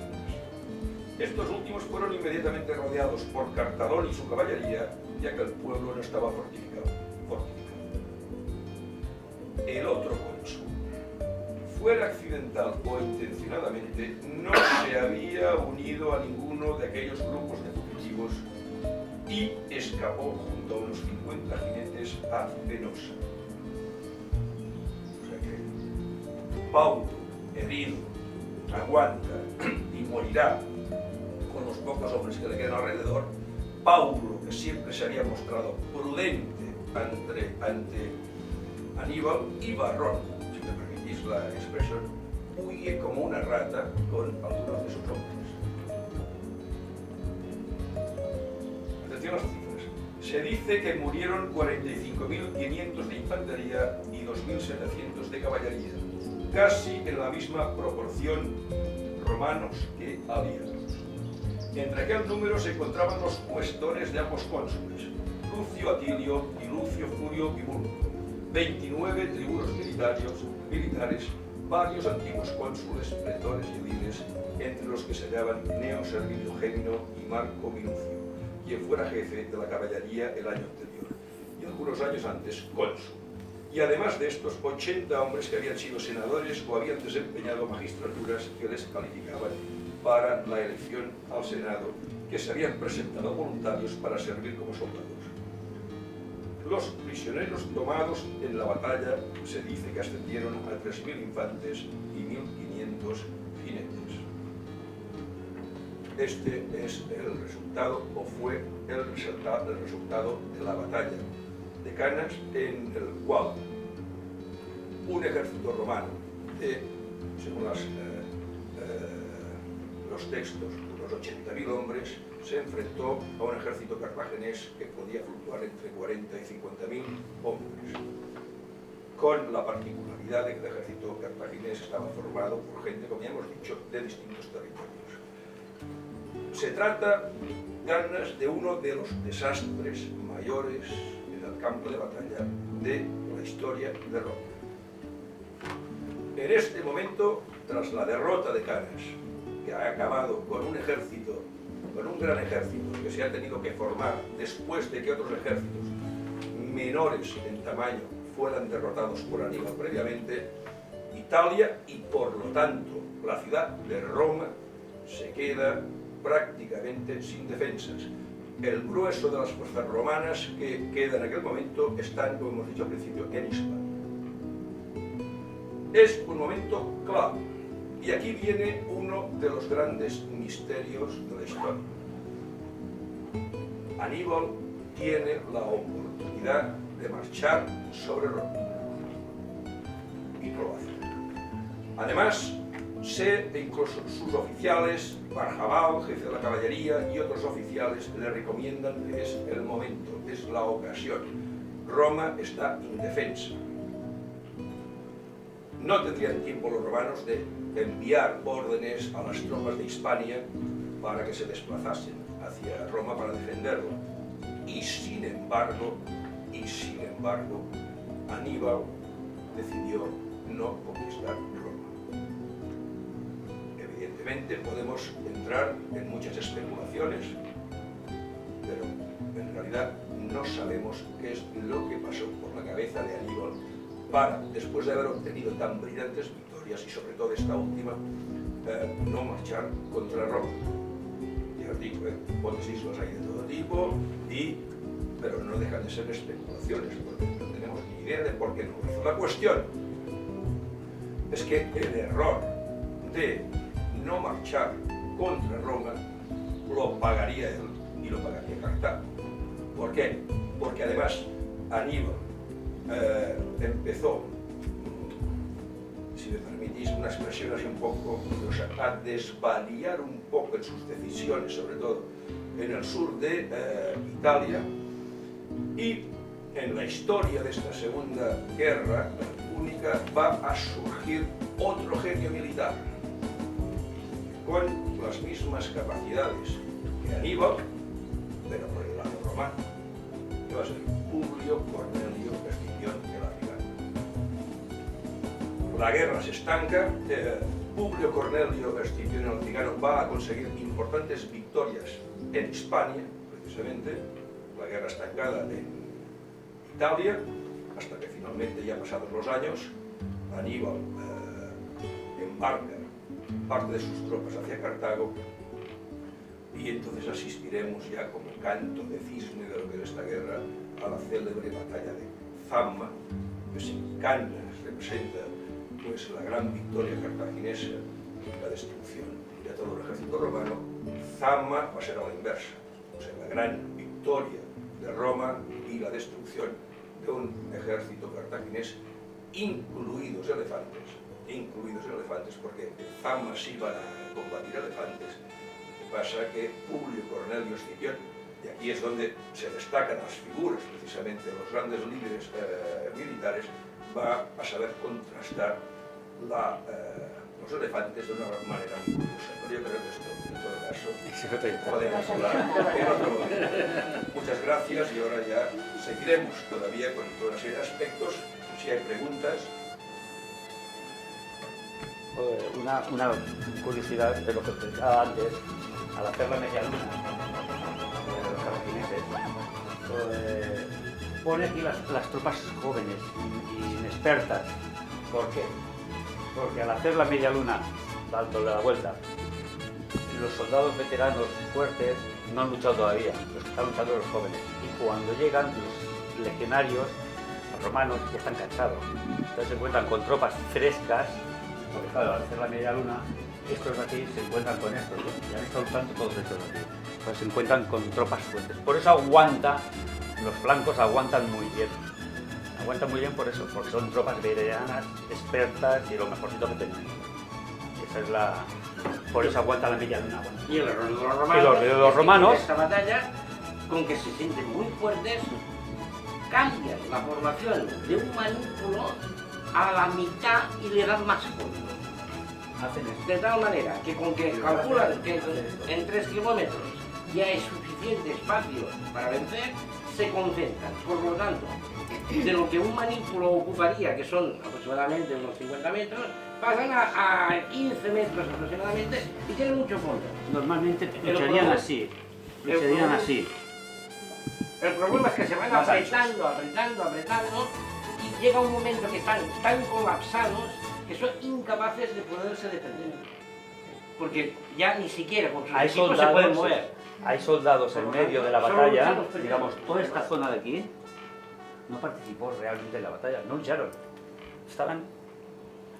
Estos últimos fueron inmediatamente rodeados por Cartalón y su caballería, ya que el pueblo no estaba fortificado. El otro cónsul, fuera accidental o intencionadamente, no se había unido a ninguno de aquellos grupos de fugitivos y escapó junto a unos 50 jinetes a Venosa. O sea que Paulo, herido, aguanta y morirá con los pocos hombres que le quedan alrededor. Paulo, que siempre se había mostrado prudente ante Aníbal, y Varrón, si me permitís la expresión, huye como una rata con algunos de sus hombres. Atención a las cifras. Se dice que murieron 45.500 de infantería y 2.700 de caballería, casi en la misma proporción romanos que aliados. Entre aquel número se encontraban los cuestores de ambos cónsules, Lucio Atilio y Lucio Furio Bibulco, 29 tribunos militares, varios antiguos cónsules, pretores y ediles, entre los que se hallaban Cneo Servilio Gémino y Marco Minucio, quien fuera jefe de la caballería el año anterior, y algunos años antes cónsul. Y además de estos, 80 hombres que habían sido senadores o habían desempeñado magistraturas que les calificaban para la elección al Senado, que se habían presentado voluntarios para servir como soldados. Los prisioneros tomados en la batalla se dice que ascendieron a 3.000 infantes y 1.500 jinetes. Este es el resultado, o fue el resultado de la batalla de Canas, en el cual un ejército romano de, según los textos, unos 80.000 hombres, se enfrentó a un ejército cartaginés que podía fluctuar entre 40 y 50.000 hombres, con la particularidad de que el ejército cartaginés estaba formado por gente, como ya hemos dicho, de distintos territorios. Se trata, Canas, de uno de los desastres mayores en el campo de batalla de la historia de Roma. En este momento, tras la derrota de Canas, que ha acabado con un ejército, con un gran ejército que se ha tenido que formar después de que otros ejércitos menores en tamaño fueran derrotados por Aníbal previamente, Italia y por lo tanto la ciudad de Roma se queda prácticamente sin defensas. El grueso de las fuerzas romanas que quedan en aquel momento están, como hemos dicho al principio, en Hispania. Es un momento clave. Y aquí viene uno de los grandes misterios de la historia. Aníbal tiene la oportunidad de marchar sobre Roma. Y lo hace. Además, incluso sus oficiales, Barjabal, jefe de la caballería, y otros oficiales le recomiendan que es el momento, es la ocasión. Roma está indefensa. No tendrían tiempo los romanos de enviar órdenes a las tropas de Hispania para que se desplazasen hacia Roma para defenderlo. Y sin embargo, Aníbal decidió no conquistar Roma. Evidentemente podemos entrar en muchas especulaciones, pero en realidad no sabemos qué es lo que pasó por la cabeza de Aníbal para, después de haber obtenido tan brillantes victorias, y sobre todo esta última, no marchar contra Roma. Ya os digo, hipótesis los hay de todo tipo, pero no dejan de ser especulaciones, porque no tenemos ni idea de por qué no lo hizo. La cuestión es que el error de no marchar contra Roma lo pagaría él y lo pagaría Cartago. ¿Por qué? Porque además Aníbal empezó, si me permitís una expresión así un poco, a desvariar un poco en sus decisiones, sobre todo en el sur de Italia, y en la historia de esta segunda guerra púnica va a surgir otro genio militar con las mismas capacidades que Aníbal, pero por el lado romano, que va a ser Publio Cornelio Escipión el Africano. La guerra se estanca, Publio Cornelio Escipión el Africano va a conseguir importantes victorias en Hispania, precisamente, la guerra estancada en Italia, hasta que finalmente, ya pasados los años, Aníbal embarca parte de sus tropas hacia Cartago, y entonces asistiremos ya como canto de cisne de lo que es esta guerra a la célebre batalla de Zama, que sin canas representa pues la gran victoria cartaginesa, la destrucción de todo el ejército romano. Zama va a ser a la inversa, o sea, la gran victoria de Roma y la destrucción de un ejército cartaginés, incluidos elefantes, porque en Zama sí van a combatir elefantes. Lo que pasa que Publio Cornelio Escipión, y aquí es donde se destacan las figuras, precisamente los grandes líderes militares, va a saber contrastar los elefantes de una manera muy curiosa. Pero yo creo que esto, en todo caso, podemos hablar en otro momento. Muchas gracias, y ahora ya seguiremos todavía con toda una serie de aspectos. Si hay preguntas. Una curiosidad de lo que explicaba antes, al hacer la media luna de los cartagineses, pone aquí las tropas jóvenes y inexpertas. ¿Por qué? Porque al hacer la media luna, dándole la vuelta, los soldados veteranos fuertes no han luchado todavía, los que están luchando los jóvenes. Y cuando llegan, los legionarios, los romanos, ya están cansados. Entonces se encuentran con tropas frescas, porque claro, al hacer la media luna, estos de aquí se encuentran con estos, ¿no? Y han estado luchando todos estos de aquí. Pues se encuentran con tropas fuertes. Por eso los flancos aguantan muy bien. Aguantan muy bien por eso, porque son tropas veteranas, expertas y lo mejorcito que tenían. Esa es por eso aguanta la media luna. Y el error de los romanos, romanos, en esta batalla, con que se sienten muy fuertes, cambian la formación de un manípulo a la mitad y le dan más fondo. De tal manera que con que calculan que en 3 kilómetros ya es suficiente espacio para vencer, se concentran. Por lo tanto, de lo que un manípulo ocuparía, que son aproximadamente unos 50 metros, pasan a 15 metros aproximadamente y tienen mucho fondo. Normalmente lucharían así. El problema es que se van apretando y llega un momento que están tan colapsados que son incapaces de poderse defender. Porque ya ni siquiera con sus equipos se pueden mover. Hay soldados en medio de la batalla, digamos, toda esta zona de aquí no participó realmente en la batalla, no lucharon. Estaban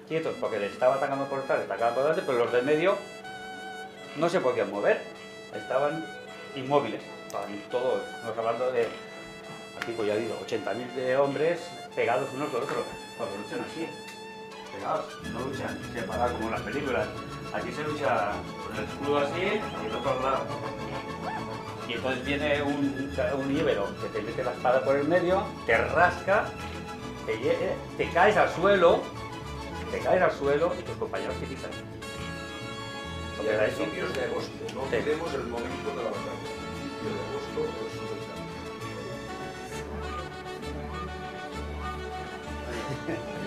quietos porque les estaba atacando por detrás, atacaban por delante, pero los de medio no se podían mover, estaban inmóviles. Estaban todos, estamos hablando de, aquí pues ya digo, 80.000 de hombres pegados unos con otros, porque luchan así, pegados, no luchan separados como en las películas. Aquí se lucha con el escudo así y el otro lado. Y entonces viene un íbero que te mete la espada por el medio, te rasca, te caes al suelo y tus compañeros te quitan. Y a principios de agosto, no olvidemos el momento de la batalla. principio de agosto o el sur de Italia.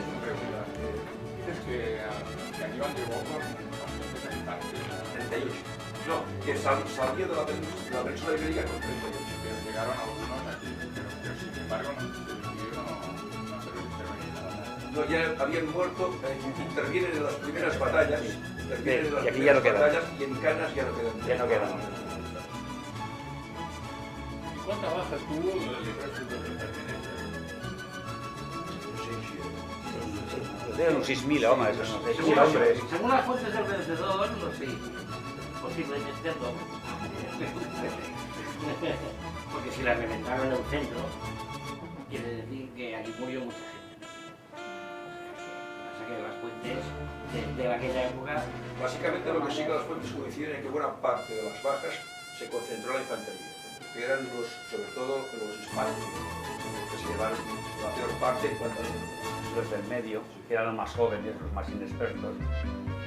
Una pregunta. Dices que Aníbal llegó con 38. No, que salía de la península ibérica con 38. pero llegaron algunos aquí, pero sin embargo no se nada. No, ya habían muerto, intervienen en las primeras batallas, Y aquí ya no quedan. y en Canas ya no quedan. Ya no quedan. ¿Y cuántas bajas tuvo el ejército de Cartagena? Eran uns 6.000 homes, no? 6.000 hombres. Según las fuentes del vencedor, no sé, posiblemente el doble. Porque si la reventaron en el centro, quiere decir que aquí murió mucha gente. Pasa que las fuentes de aquella época. Básicamente lo que sí que las fuentes coinciden es que buena parte de las bajas se concentró en la infantería, que eran sobre todo los hispanos, que se llevaron la peor parte en cuanto a Los del medio, que eran los más jóvenes, los más inexpertos.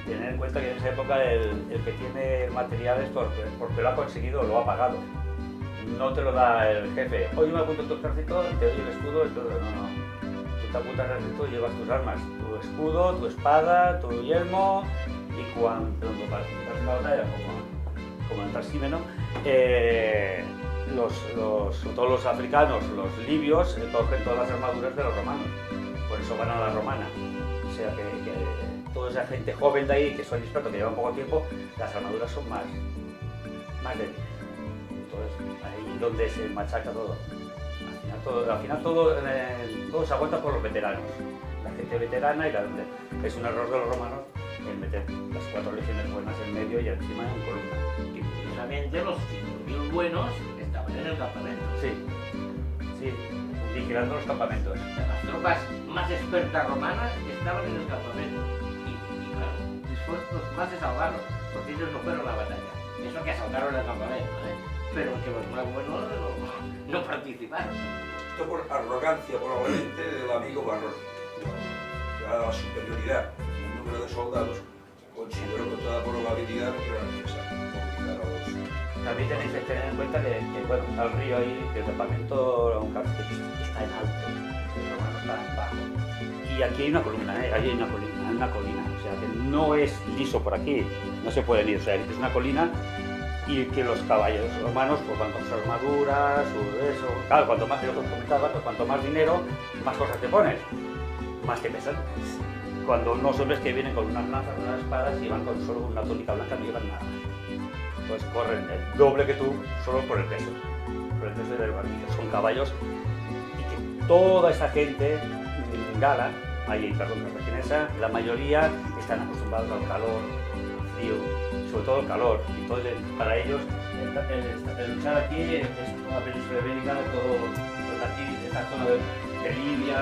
Tener en cuenta que en esa época el que tiene materiales porque lo ha conseguido, lo ha pagado. No te lo da el jefe. Hoy me apunto tu ejército, te doy el escudo y todo. No. Tú te apuntas al ejército y llevas tus armas. Tu escudo, tu espada, tu yelmo y cuando participas en la batalla, como en Trasímeno, todos los africanos, los libios, cogen todas las armaduras de los romanos. Por eso van a la romana. O sea que toda esa gente joven de ahí, que son expertos, que llevan poco tiempo, las armaduras son más débiles. Entonces, ahí donde se machaca todo. Al final todo se aguanta por los veteranos. La gente veterana es un error de los romanos el meter las 4 legiones buenas en medio y encima en columna. Y precisamente los 5.000 buenos estaban en el campamento. Sí, vigilando los campamentos. Las tropas más expertas romanas estaban en el campamento. Y claro, dispuestos más de salvarlos, porque ellos no fueron a la batalla. Eso que asaltaron el campamento, pero que los más buenos no participaron. esto por arrogancia probablemente del amigo Barrón. La superioridad en el número de soldados considero con toda probabilidad que era necesario movilizar a los... También tenéis que tener en cuenta que bueno, está el río ahí, que el campamento está en alto, el romano está en bajo. Y aquí hay una columna, ahí hay una colina, o sea que no es liso por aquí, no se pueden ir, o sea, es una colina y que los caballos romanos pues van con sus armaduras, eso. Claro, cuanto más, yo os comentaba, cuanto más dinero, más cosas te pones, más te pesan. Cuando unos hombres que vienen con unas lanzas, unas espadas y van con solo una túnica blanca no llevan nada. Pues corren el doble que tú solo por el peso del barquillo. Son caballos y que toda esa gente gala, cartaginesa, la mayoría están acostumbrados al calor, al frío, sobre todo el calor. Entonces, para ellos, el luchar aquí es una península ibérica, todo aquí, esta zona de Libia,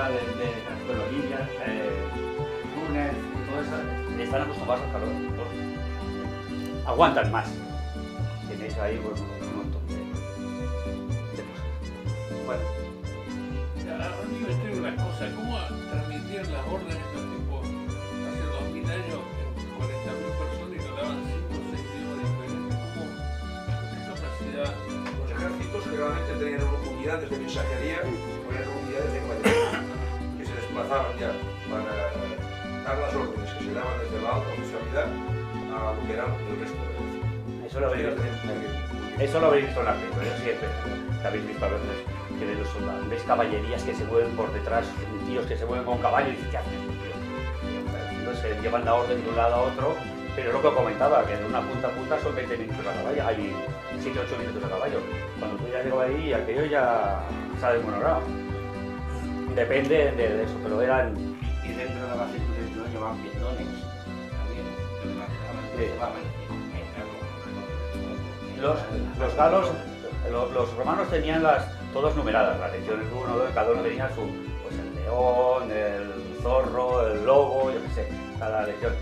Libia, Túnez, todo eso, están acostumbrados al calor. Entonces, aguantan más. Tenéis ahí pues, un montón de cosas. Bueno. Amigo, estoy una cosa, ¿cómo transmitir las órdenes de estos tipos hace 2000 años en 40.000 personas y nos daban 5 o 6 idiomas diferentes? ¿Qué capacidad? Los ejércitos generalmente tenían unidades de mensajería o eran unidades de caballería que se desplazaban ya para dar las órdenes que se daban desde la alta oficialidad a lo que era el resto de la Eso lo habréis visto en la película, yo siempre que habéis visto a veces que de los soldados. Veis caballerías que se mueven por detrás, tíos que se mueven con caballo y dices, ¿qué hacen estos tíos? Entonces llevan la orden de un lado a otro, pero lo que comentaba, que de una punta a punta son 20 minutos a caballo, hay 7 o 8 minutos a caballo. Cuando tú ya llegas ahí, aquello ya se ha desmoronado. Depende de eso, pero eran... Y dentro de la base no llevaban pendones también. Los galos, los romanos tenían todas numeradas, las legiones 1, 2, cada uno tenía su, pues el león, el zorro, el lobo, yo qué sé, cada legión.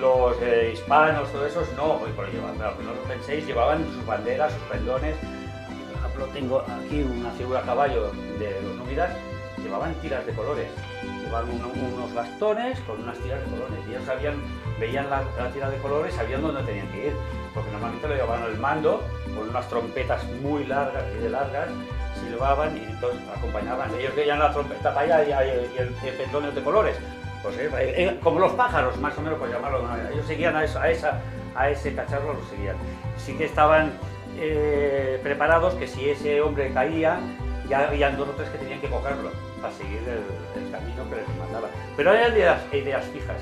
Los hispanos, todos esos no, hoy por llevar, claro, que no lo penséis, llevaban sus banderas, sus pendones. Por ejemplo, tengo aquí una figura a caballo de los númidas, llevaban tiras de colores, llevaban unos bastones con unas tiras de colores, y ellos veían la tira de colores, sabían dónde tenían que ir, porque normalmente lo llevaban al mando con unas trompetas muy largas y de largas, silbaban y entonces acompañaban. Ellos veían la trompeta para allá y el pendón de colores. Pues, como los pájaros, más o menos, por llamarlo de una manera. Ellos seguían a ese cacharro, lo seguían. Sí que estaban preparados que si ese hombre caía, ya habían 2 o 3 que tenían que cogerlo para seguir el camino que les mandaba. Pero eran ideas fijas.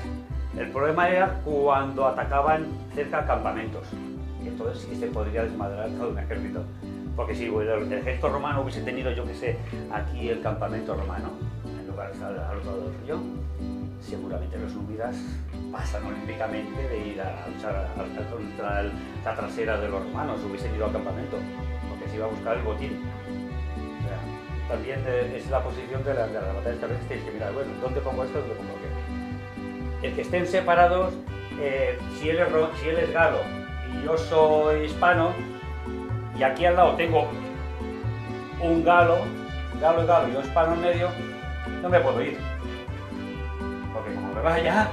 El problema era cuando atacaban cerca a campamentos. Entonces sí se podría desmadrar todo un ejército. Porque si el ejército romano hubiese tenido, yo que sé, aquí el campamento romano, en lugar de estar al otro lado del río, seguramente los númidas pasan olímpicamente de ir a luchar contra la trasera de los romanos, hubiesen ido al campamento, porque se iba a buscar el botín. O sea, también es la posición de las batallas terrestres, tienes que mirar, bueno, ¿dónde pongo esto? ¿Dónde pongo qué? El que estén separados, si él es galo y yo soy hispano, y aquí al lado tengo un galo y yo hispano en medio, no me puedo ir. Porque como me vaya,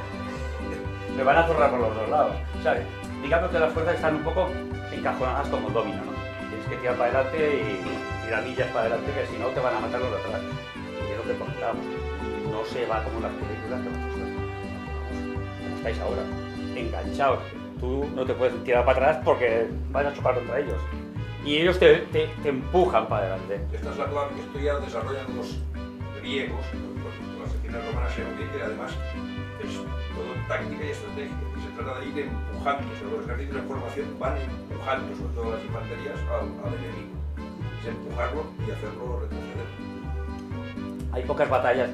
me van a zurrar por los 2 lados. O sea, digamos que las fuerzas están un poco encajonadas como un dominó, ¿no? Tienes que tirar para adelante y tirar millas para adelante, que si no te van a matar los de atrás. Y es lo que comentábamos. No se va como en las películas que como estáis ahora, enganchados. Tú no te puedes tirar para atrás porque van a chocar contra ellos. Y ellos te empujan para adelante. Esta es la clave que esto ya desarrollan los griegos, las secciones romanas se ve que además es todo táctica y estrategia, y se trata de ir empujando, o sea, los ejércitos de formación van empujando, sobre todo las infanterías, al enemigo. Es empujarlo y hacerlo retroceder. Hay pocas batallas,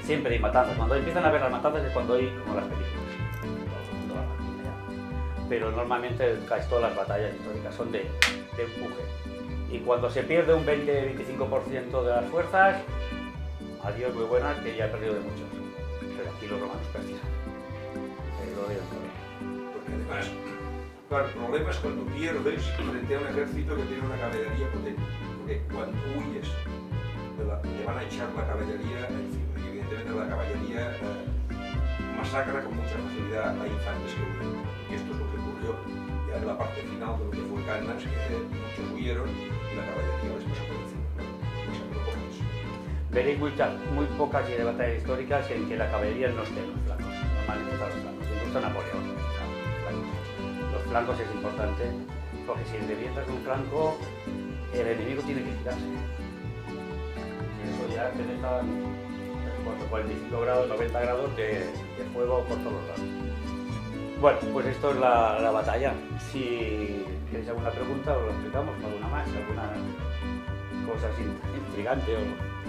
siempre hay matanzas. Cuando empiezan a ver las matanzas es cuando hay como las películas. Todo el mundo va a matar. Pero normalmente casi todas las batallas históricas son de empuje. Y cuando se pierde un 20-25% de las fuerzas, adiós, muy buenas, que ya he perdido de muchos. Pero aquí los romanos perdían. Porque además, claro, el problema es cuando pierdes frente a un ejército que tiene una caballería potente. Porque cuando huyes, te van a echar la caballería encima. Y evidentemente la caballería masacra con mucha facilidad a infantes que huyen. Y esto es lo que ocurrió ya en la parte final de lo que fue Cannas, que muchos huyeron y la caballería les pasó por encima. Veréis muy pocas batallas históricas en que la caballería no esté en los flancos. Normalmente está en los flancos. Incluso Napoleón está en los flancos. Los flancos es importante porque si revientas un flanco, el enemigo tiene que girarse. Y eso ya te deja 45 grados, 90 grados de fuego por todos los lados. Bueno, pues esto es la batalla. Si queréis alguna pregunta, os lo explicamos, alguna más, alguna cosa así intrigante o...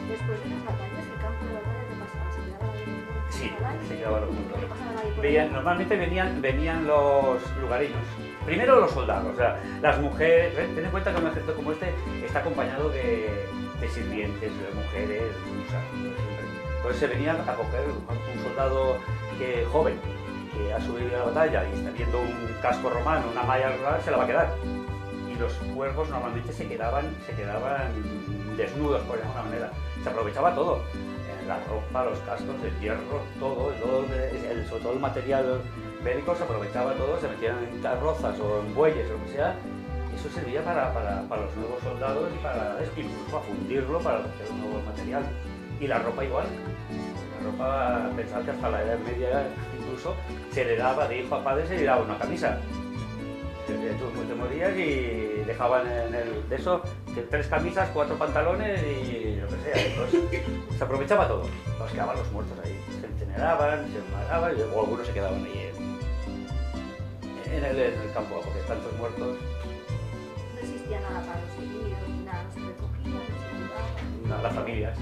Después de las batallas, el campo de batalla, ¿qué pasaba? ¿Se quedaba ahí? Sí, se quedaba los ¿Qué pasaba ahí por ahí? Normalmente venían los lugareños. Primero los soldados, o sea, las mujeres. Ten en cuenta que un ejército como este está acompañado de sirvientes, de mujeres, o sea, siempre. Entonces se venían a coger un soldado joven que ha subido a la batalla y está viendo un casco romano, una malla rural, se la va a quedar. Y los cuervos normalmente se quedaban desnudos, por de alguna manera. Se aprovechaba todo, la ropa, los cascos, el hierro, todo sobre todo el material bélico se aprovechaba todo, se metían en carrozas o en bueyes o lo que sea. Eso servía para los nuevos soldados y para incluso a fundirlo para hacer un nuevo material. Y la ropa igual. La ropa, pensad que hasta la Edad Media incluso se heredaba de hijo a padre, se heredaba una camisa. Tú te morías y dejaban en el de eso 3 camisas, 4 pantalones y lo que sea. Entonces, se aprovechaba todo. Entonces quedaban los muertos ahí. Se incineraban, se mataban y luego algunos se quedaban ahí en el campo, porque tantos muertos. No existía nada para los heridos, ni nada, no se recogía, no se curaba. No, las familias.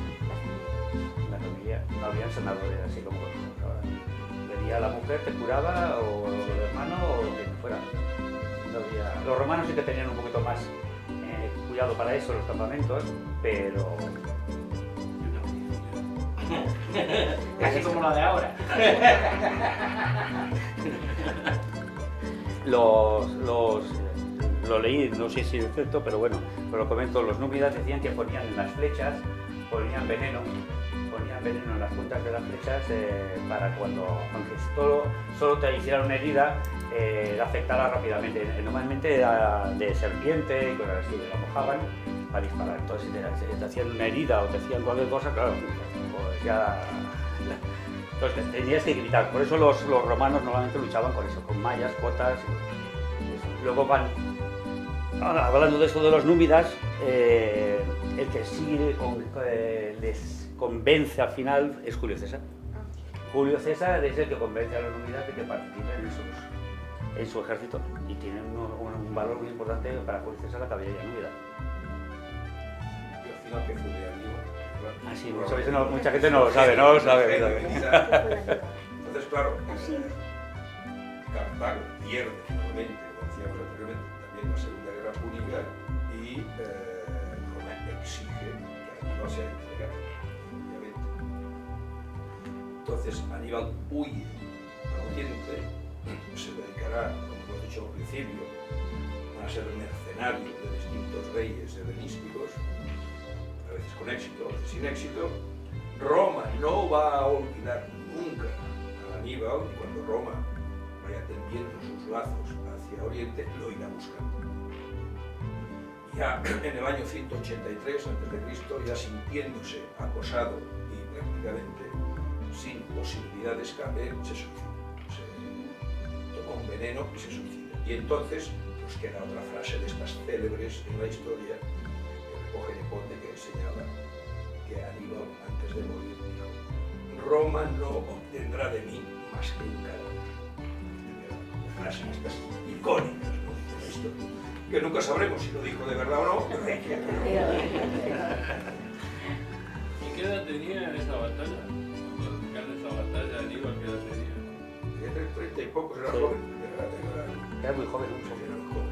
La familia, no habían sanadores así como ahora. Venía la mujer, te curaba, o el hermano, o quien fuera. No había... Los romanos sí que tenían un poquito más cuidado para eso, los campamentos, pero... Casi como la de ahora. Lo leí, no sé si es cierto, pero bueno, lo comento, los númidas decían que ponían en las flechas, ponían veneno, ponían ponían veneno en las puntas de las flechas para cuando, aunque solo te hicieran una herida, la afectara rápidamente. Normalmente era de serpiente y cosas así, la mojaban para disparar. Entonces, si te hacían una herida o te hacían cualquier cosa, claro, pues ya... Entonces tenías que evitar. Por eso los romanos normalmente luchaban con eso, con mallas, cotas. Luego van... Ahora, hablando de eso de los númidas, el que sí les convence al final es Julio César. Julio César es el que convence a los númidas de que participen en su ejército y tienen un valor muy importante para Julio César la caballería númida. Y al final, ¿qué fue de Aníbal? Ah, sí, mucha gente no lo sabe, no lo sabe. Entonces, claro, Cartago pierde finalmente, como decíamos anteriormente, también la Segunda Guerra Púnica y Roma exige que Aníbal sea entregado, obviamente. Entonces, Aníbal huye a Oriente, se dedicará, como hemos dicho al principio, a ser mercenario de distintos reyes helenísticos, a veces con éxito, a veces sin éxito. Roma no va a olvidar nunca a Aníbal y cuando Roma vaya tendiendo sus lazos hacia Oriente, lo irá buscando. Ya en el año 183 a.C., ya sintiéndose acosado y prácticamente sin posibilidad de escape, se suicida. Se toma un veneno y se suicida. Y entonces pues queda otra frase de estas célebres en la historia que recoge Nepote, que señala que Aníbal, antes de morir, dijo: Roma no obtendrá de mí más que un cadáver. Frases estas icónicas, ¿no?, de la historia, que nunca sabremos si lo dijo de verdad o no, pero hay que... ¿Y qué edad tenía en esa batalla? Cuando gana esa batalla, Aníbal, ¿qué edad tenía? Entre 30 y pocos, era Sí. joven. Era muy joven, Era muy joven.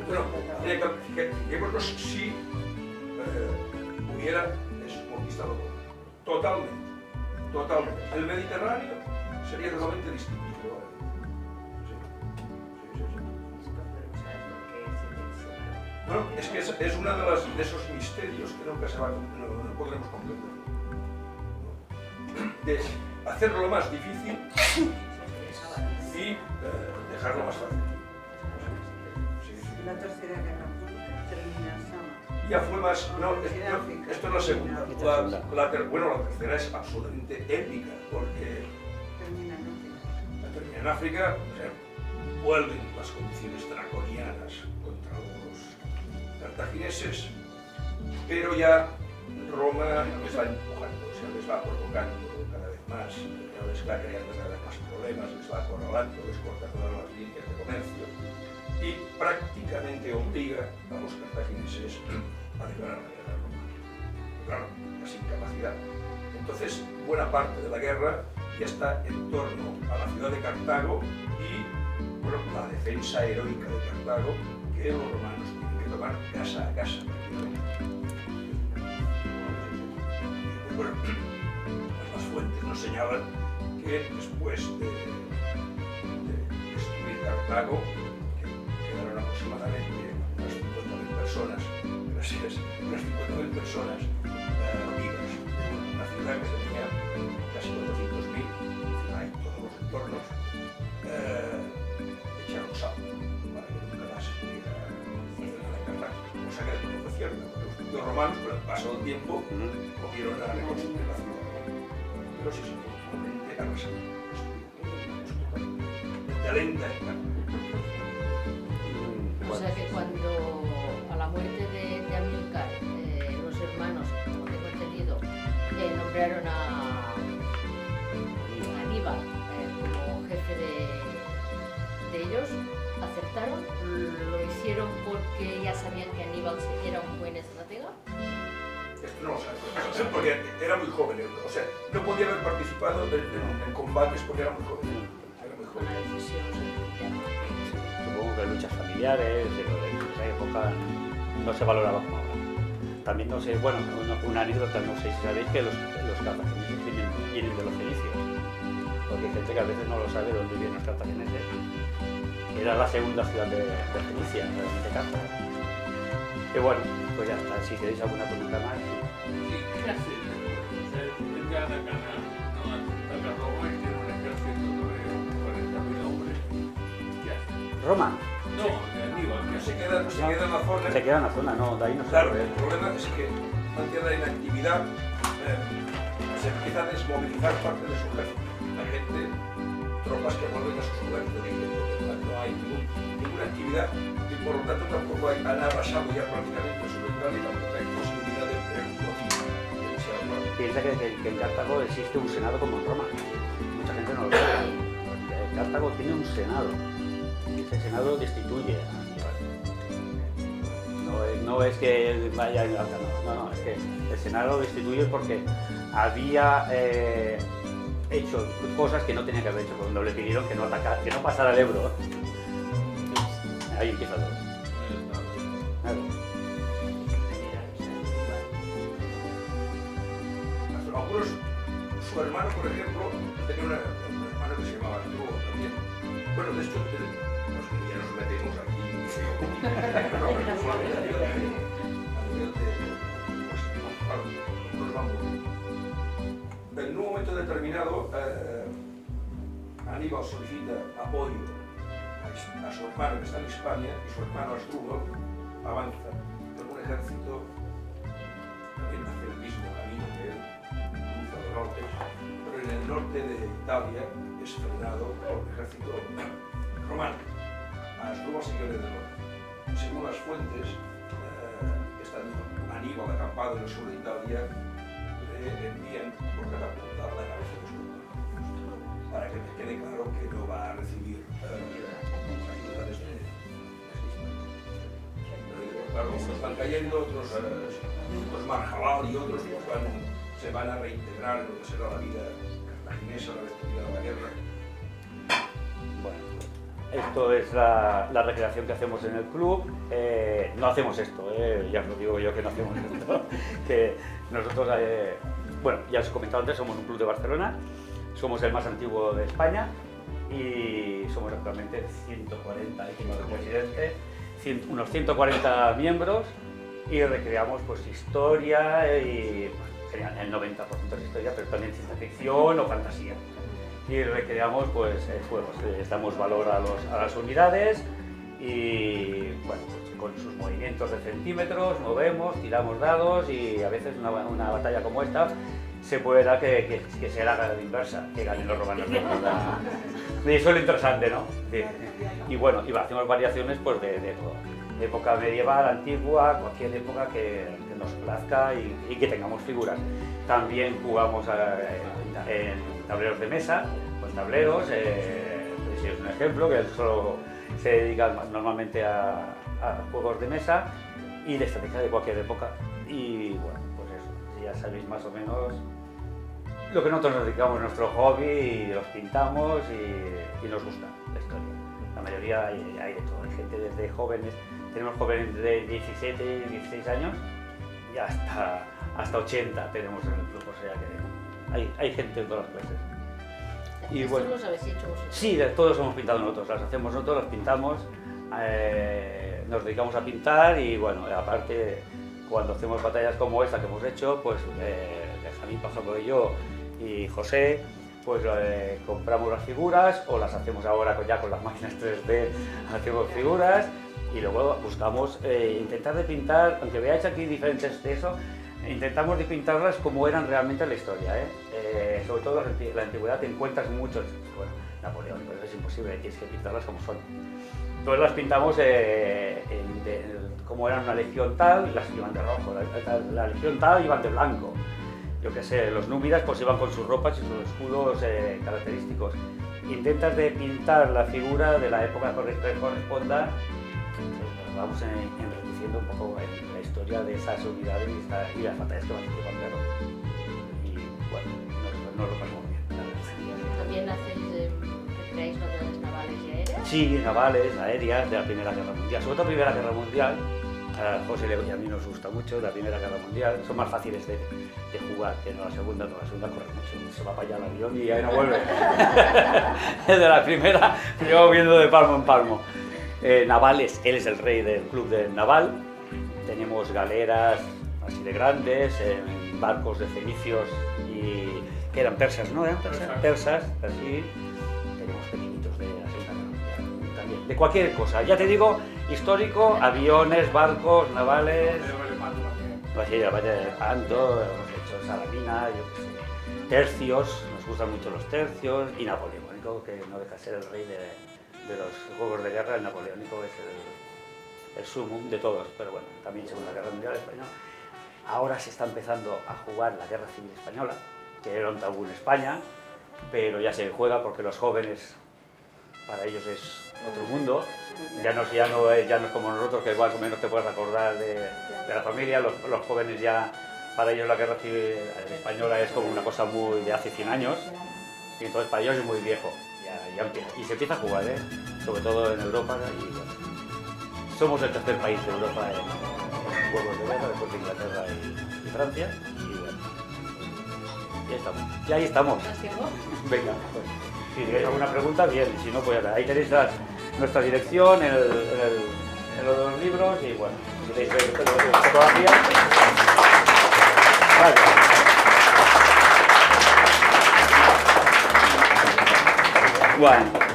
Bueno, fijémonos si hubiera conquistado todo. Totalmente. El Mediterráneo sería totalmente distinto. Bueno, es que es una de esos misterios que nunca no podremos comprender. De hacerlo más difícil y dejarlo más fácil. La tercera guerra pública termina en Sama. Ya fue más... No, esto es la segunda. La tercera es absolutamente épica, porque Termina en África. termina en África, o sea, vuelven las condiciones draconianas contra los cartagineses, pero ya Roma les va empujando, o sea, les va provocando cada vez más, les va creando cada vez más problemas, les va acorralando, les corta todas las líneas de comercio y prácticamente obliga a los cartagineses a declarar la guerra a Roma. Claro, la sin capacidad. Entonces, buena parte de la guerra ya está en torno a la ciudad de Cartago y bueno, la defensa heroica de Cartago que los romanos tienen que tomar casa a casa. Bueno, las fuentes nos señalan que después de destruir Cartago, que quedaron aproximadamente unas 50.000 personas, gracias, unas 50.000 personas vivas, una ciudad que tenía casi 400.000, ciudad y todos los entornos, echaron sal para que nunca más se pudiera hacer nada en Cartago. Cosa que no fue cierta, porque los propios romanos, con el paso del tiempo, volvieron a reconstruir la ciudad. Pero sí, totalmente arrasado. De lenta en Cartago. O sea que cuando a la muerte de Amílcar, los hermanos, como tengo entendido, nombraron a Aníbal como jefe de ellos, ¿aceptaron? ¿Lo hicieron porque ya sabían que Aníbal era un buen estratega? Esto no lo sabemos, porque era muy joven, o sea, no podía haber participado en combates porque era muy joven. Era muy joven. Una decisión interna. Supongo que luchas familiares, en esa época no se valoraba como ahora. También no sé, bueno, una anécdota, no sé si sabéis que los cartagineses vienen de los fenicios, porque hay gente que a veces no lo sabe de dónde vienen los cartagineses. Era la segunda ciudad de Fenicia, realmente Cartago. Y bueno, pues ya está. Si queréis alguna pregunta más. Sí, ¿qué hace? O sea, venga a la Roma y tiene un ejército de 40.000 hombres. ¿Qué hace? Roma. No, de Aníbal, ¿qué Se hace? queda en la zona. Se queda en la zona, no, de ahí no se Claro, puede. el problema es que ante la inactividad se empieza a desmovilizar parte de su ejército. Hay gente, tropas que vuelven a sus lugares de origen, no hay ninguna actividad y por lo tanto tampoco han arrasado ya prácticamente su lugar y tampoco hay posibilidad de tener un poquito demasiado claro. Piensa que en Cartago existe un senado como en Roma. Mucha gente no lo sabe. Cartago tiene un senado. Y ese senado destituye a Aníbal. No es que vaya en alta, no, es que el senado destituye porque había hecho cosas que no tenía que haber hecho cuando le pidieron que no pasara el Ebro. Ahí empieza todo. Claro. Algunos, su hermano, por ejemplo, tenía un hermano que se llamaba Arturo también. Bueno, de hecho, ya nos metemos aquí. En un momento determinado, Aníbal solicita apoyo a su hermano que está en Hispania y su hermano Asdrúbal avanza con un ejército también hacia el mismo camino que él, cruza los Alpes, pero en el norte de Italia es frenado por el ejército romano. Asdrúbal sigue en el norte. Según las fuentes, estando Aníbal acampado en el sur de Italia, le envían por catapultar la cabeza de su hermano, para que me quede claro que no va a recibir ayuda desde claro, nos van cayendo otros Marjalal y otros se van a reintegrar en lo que será la vida cartaginesa, la despedida de la guerra. Bueno, esto es la recreación que hacemos en el club. No hacemos esto, ya os lo digo yo que no hacemos esto. Que nosotros, bueno, ya os he comentado antes, somos un club de Barcelona, somos el más antiguo de España y somos actualmente 140, dijimos el presidente, unos 140 miembros y recreamos pues historia y serían el 90% de historia, pero también ciencia ficción o fantasía. Y recreamos pues juegos, damos valor a las unidades y bueno, pues, con sus movimientos de centímetros movemos, tiramos dados y a veces una batalla como esta se puede dar que se haga la inversa, que ganen los romanos. Y eso es lo interesante, ¿no? Sí. Y bueno, y hacemos variaciones pues, de todo. Época medieval, antigua, cualquier época que nos plazca y que tengamos figuras. También jugamos en tableros de mesa, con tableros, si es un ejemplo, que él solo se dedica normalmente a juegos de mesa y de estrategia de cualquier época. Y bueno, pues eso, ya sabéis más o menos lo que nosotros nos dedicamos, nuestro hobby, y los pintamos y nos gusta la historia. La mayoría hay de todo, hay gente desde jóvenes, tenemos jóvenes de 17 y 16 años y hasta 80 tenemos en el club, o sea que hay gente de todas las clases. Y bueno, los habéis hecho vosotros. Sí, todos hemos pintado nosotros, las hacemos nosotros, las pintamos, nos dedicamos a pintar y bueno, aparte cuando hacemos batallas como esta que hemos hecho, pues Benjamín, por ejemplo, y yo y José, pues compramos las figuras o las hacemos ahora ya con las máquinas 3D, hacemos figuras y luego buscamos intentar de pintar, aunque veáis aquí diferentes de eso, intentamos de pintarlas como eran realmente en la historia, sobre todo en la antigüedad te encuentras muchos, bueno, Napoleón, pero es imposible, tienes que pintarlas como son. Entonces las pintamos como eran una legión tal, las iban de rojo, la legión tal iban de blanco. Yo qué sé, los númidas pues iban con sus ropas y sus escudos característicos. Intentas de pintar la figura de la época que corresponda, vamos enriqueciendo un poco la historia de esas unidades y las batallas que van llevando. Y bueno, nos lo pasamos bien. ¿También recreáis batallas navales y aéreas? Sí, navales, aéreas de la Primera Guerra Mundial, sobre todo la Primera Guerra Mundial. A José y a mí nos gusta mucho la Primera Guerra Mundial, son más fáciles de jugar que no la segunda corre mucho, se va para allá el avión y ahí no vuelve. De la primera, llevo viendo de palmo en palmo. Navales, él es el rey del club del naval, tenemos galeras así de grandes, barcos de fenicios que eran persas, ¿no? ¿Eran persas, así. Tenemos pequeñitos de la Segunda Guerra Mundial, también, de cualquier cosa. Ya te digo, histórico, aviones, barcos, navales, la Valle de Lepanto, hemos hecho Salamina, yo qué sé, tercios, nos gustan mucho los tercios, y napoleónico, que no deja de ser el rey de los juegos de guerra. El napoleónico es el sumum de todos, pero bueno, también Segunda Guerra Mundial Española. Ahora se está empezando a jugar la Guerra Civil Española, que era un tabú en España, pero ya se juega porque los jóvenes, para ellos es otro mundo, ya no es como nosotros, que más o menos te puedes acordar de la familia. Los jóvenes ya, para ellos la Guerra Civil Española es como una cosa muy de hace 100 años, y entonces para ellos es muy viejo, ya empieza, y se empieza a jugar, sobre todo en Europa, y bueno, somos el tercer país de Europa en juegos de guerra, después de Inglaterra y Francia, y bueno, y ahí estamos. Venga, pues, si tenéis alguna pregunta, bien, y si no, pues ahí tenéis nuestra dirección en los libros, y bueno, si queréis ver fotografías. Vale. Bueno.